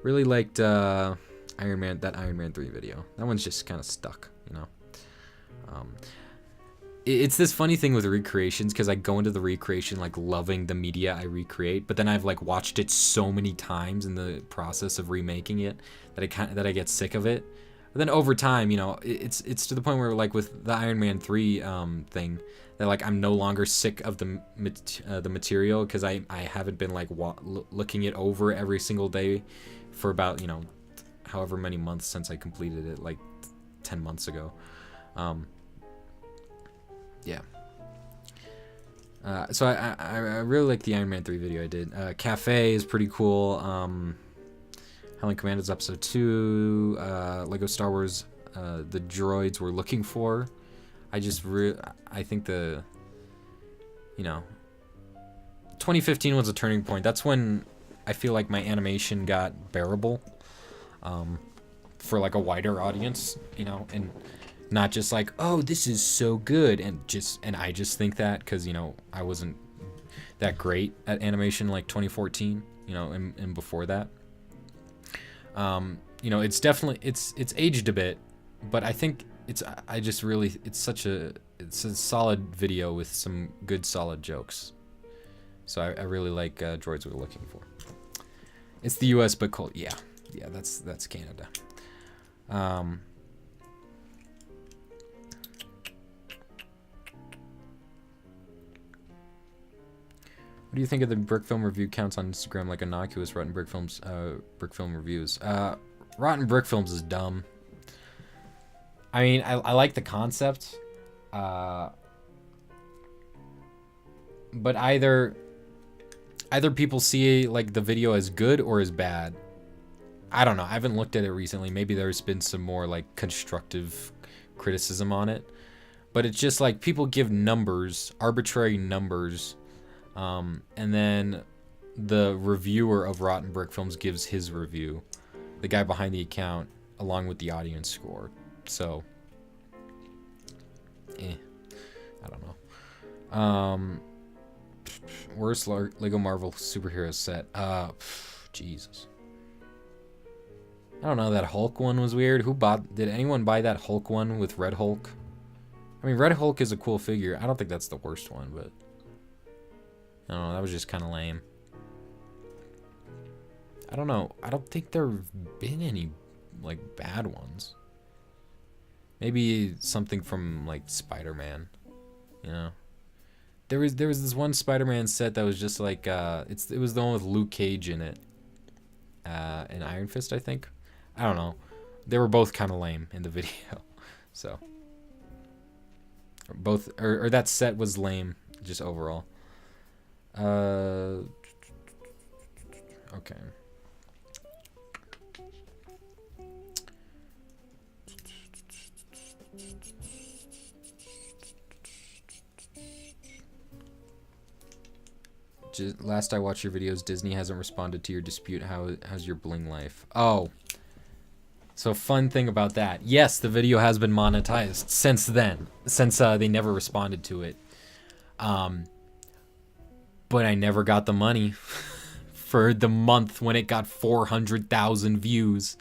Really liked that Iron Man 3 video. That one's just kind of stuck, you know. It's this funny thing with recreations because I go into the recreation like loving the media I recreate, but then I've like watched it so many times in the process of remaking it that I get sick of it. But then over time, you know, it's to the point where like with the Iron Man 3 thing, that like I'm no longer sick of the material because I haven't been like looking it over every single day for about, you know, however many months since I completed it, like 10 months ago. Yeah. So I really like the Iron Man 3 video I did. Cafe is pretty cool. Howling Commandos Episode 2. Lego Star Wars, the droids we're looking for. I think you know, 2015 was a turning point. That's when I feel like my animation got bearable for like a wider audience, you know, and not just like, oh, this is so good, and I just think that because, you know, I wasn't that great at animation like 2014, you know, and before that. You know, it's definitely it's aged a bit, but I think it's a solid video with some good solid jokes. So I really like Droids We're Looking For. It's the US but cold. Yeah, that's Canada. What do you think of the brick film review counts on Instagram, like innocuous Rotten Brick Films brick film reviews? Rotten Brick Films is dumb. I mean, I like the concept, but either people see like the video as good or as bad. I don't know. I haven't looked at it recently. Maybe there's been some more like constructive criticism on it, but it's just like people give numbers, arbitrary numbers. And then the reviewer of Rotten Brick Films gives his review, the guy behind the account, along with the audience score. So, I don't know. Worst Lego Marvel superhero set. Jesus. I don't know. That Hulk one was weird. Did anyone buy that Hulk one with Red Hulk? I mean, Red Hulk is a cool figure. I don't think that's the worst one, but I don't know, that was just kind of lame. I don't know. I don't think there have been any, like, bad ones. Maybe something from, like, Spider-Man. You know? There was this one Spider-Man set that was just, like, it was the one with Luke Cage in it. And Iron Fist, I think. I don't know. They were both kind of lame in the video. So. Or that set was lame, just overall. Okay. Last I watched your videos, Disney hasn't responded to your dispute. How's your bling life? Oh. So fun thing about that. Yes, the video has been monetized since then. Since they never responded to it. But I never got the money for the month when it got 400,000 views.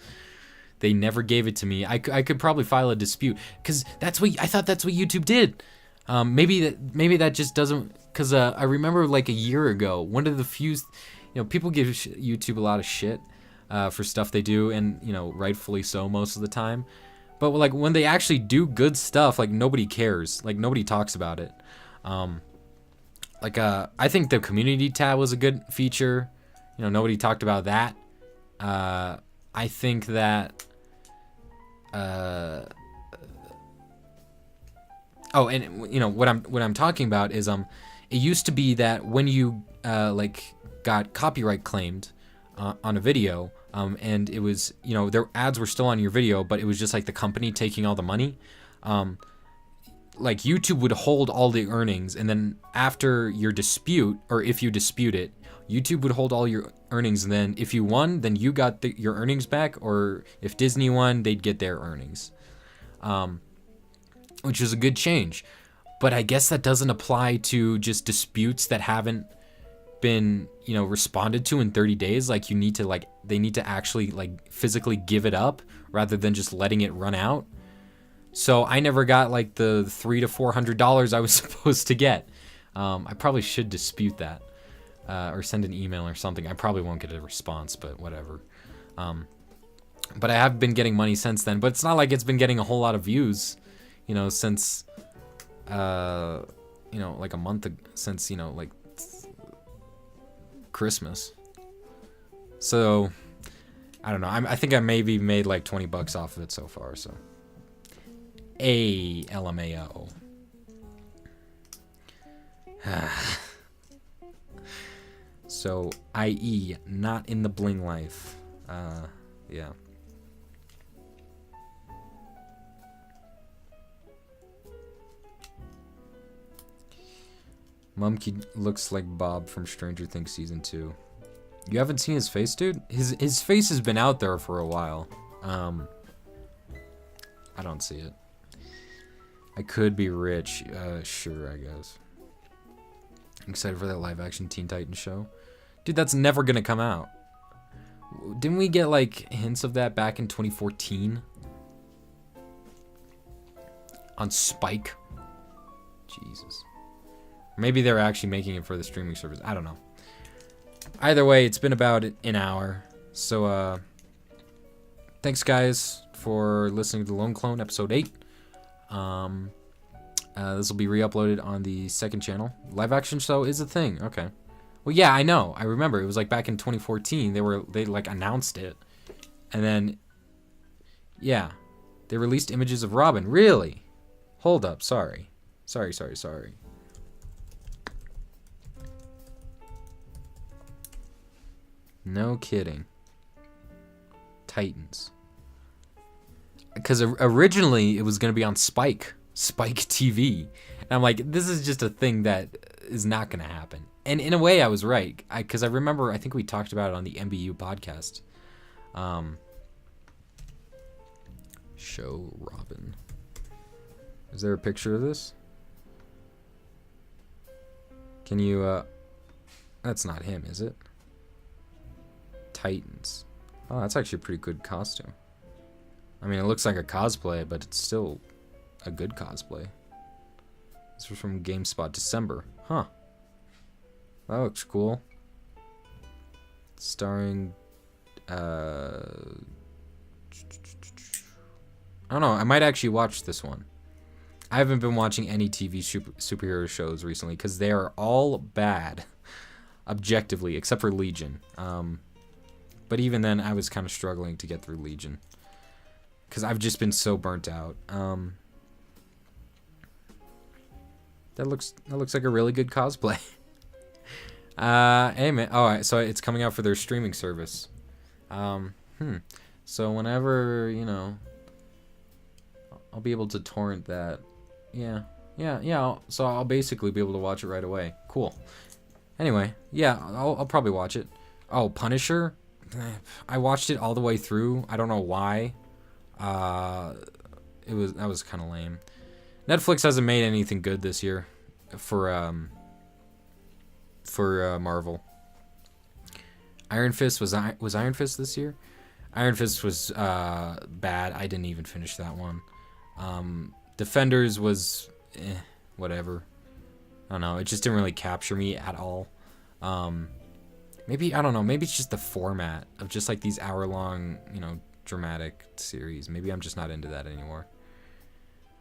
They never gave it to me. I could probably file a dispute because I thought that's what YouTube did. Maybe that just doesn't, because I remember like a year ago, one of the few, people give YouTube a lot of shit for stuff they do, and rightfully so most of the time. But like when they actually do good stuff, like nobody cares, like nobody talks about it. I think the community tab was a good feature. Nobody talked about that. I think that. Oh, and what I'm talking about is it used to be that when you got copyright claimed on a video, and it was their ads were still on your video, but it was just like the company taking all the money. Like YouTube would hold all the earnings, and then after your dispute, or if you dispute it, YouTube would hold all your earnings, and then if you won, then you got your earnings back, or if Disney won, they'd get their earnings. Which is a good change. But I guess that doesn't apply to just disputes that haven't been, responded to in 30 days. Like they need to actually physically give it up rather than just letting it run out. So I never got like the $300 to $400 I was supposed to get. I probably should dispute that, or send an email or something. I probably won't get a response, but whatever. But I have been getting money since then, but it's not like it's been getting a whole lot of views, since, like a month since, Christmas. So, I don't know. I think I maybe made like $20 off of it so far, so. LMAO. So, i.e., not in the bling life. Yeah. Mumkey looks like Bob from Stranger Things Season 2. You haven't seen his face, dude? His face has been out there for a while. I don't see it. I could be rich. Sure, I guess. I'm excited for that live-action Teen Titans show. Dude, that's never gonna come out. Didn't we get, like, hints of that back in 2014? On Spike? Jesus. Maybe they're actually making it for the streaming service. I don't know. Either way, it's been about an hour. So, thanks, guys, for listening to Lone Clone Episode 8. This will be re-uploaded on the second channel. Live action show is a thing. Okay. Well, yeah, I know. I remember. It was like back in 2014. They like announced it. And then, yeah. They released images of Robin. Really? Hold up. Sorry. Sorry. No kidding. Titans. Because originally it was going to be on Spike TV. And I'm like, this is just a thing that is not going to happen. And in a way, I was right. Because I remember, I think we talked about it on the MBU podcast. Show Robin. Is there a picture of this? Can you, that's not him, is it? Titans. Oh, that's actually a pretty good costume. I mean, it looks like a cosplay, but it's still a good cosplay. This was from GameSpot, December. Huh. That looks cool. Starring, I don't know, I might actually watch this one. I haven't been watching any TV superhero shows recently, because they are all bad, objectively, except for Legion. But even then, I was kind of struggling to get through Legion. Because I've just been so burnt out. That looks like a really good cosplay. Hey man, oh, so it's coming out for their streaming service. So whenever, I'll be able to torrent that. Yeah. So I'll basically be able to watch it right away. Cool. Anyway, yeah, I'll probably watch it. Oh, Punisher? I watched it all the way through. I don't know why. That was kind of lame. Netflix hasn't made anything good this year for Marvel. Iron Fist was Iron Fist this year? Iron Fist was bad. I didn't even finish that one. Defenders was whatever. I don't know. It just didn't really capture me at all. Maybe, I don't know. Maybe it's just the format of just like these hour-long, you know, dramatic series. Maybe I'm just not into that anymore.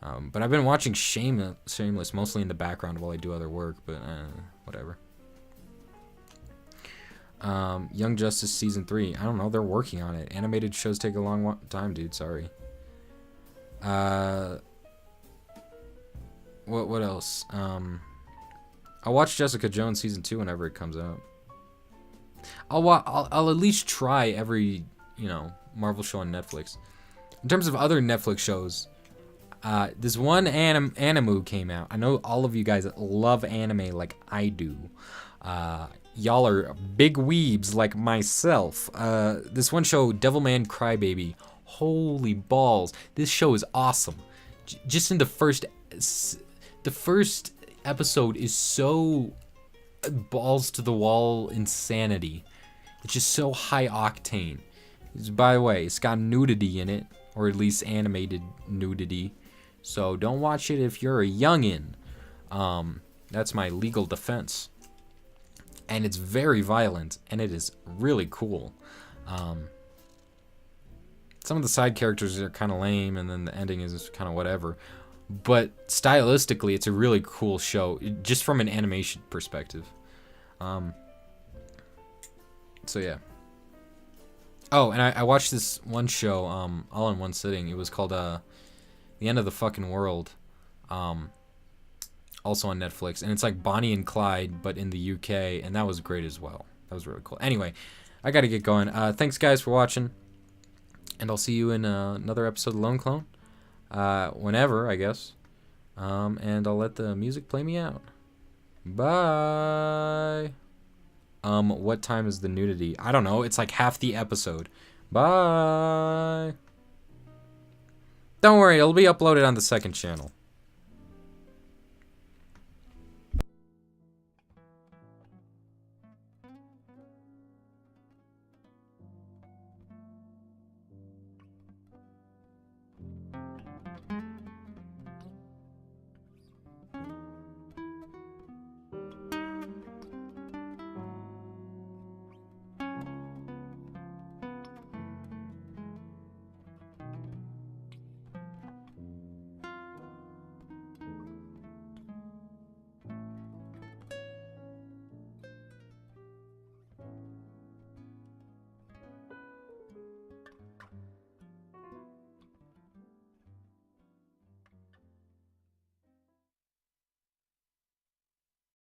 But I've been watching Shameless mostly in the background while I do other work, but whatever. Young Justice Season 3. I don't know. They're working on it. Animated shows take a long time, dude. Sorry. What else? I'll watch Jessica Jones Season 2 whenever it comes out. I'll at least try every, you know, Marvel show on Netflix. In terms of other Netflix shows, this one Animu came out. I know all of you guys love anime like I do. Y'all are big weebs like myself. This one show, Devilman Crybaby. Holy balls. This show is awesome. Just in the first episode is so balls to the wall insanity. It's just so high octane. By the way, it's got nudity in it, or at least animated nudity. So don't watch it if you're a youngin'. That's my legal defense. And it's very violent, and it is really cool. Some of the side characters are kind of lame, and then the ending is kind of whatever. But stylistically, it's a really cool show, just from an animation perspective. So yeah. Oh, and I watched this one show all in one sitting. It was called The End of the Fucking World. Also on Netflix. And it's like Bonnie and Clyde, but in the UK. And that was great as well. That was really cool. Anyway, I gotta get going. Thanks, guys, for watching. And I'll see you in another episode of Lone Clone. Whenever, I guess. And I'll let the music play me out. Bye. What time is the nudity? I don't know. It's like half the episode. Bye. Don't worry, it'll be uploaded on the second channel.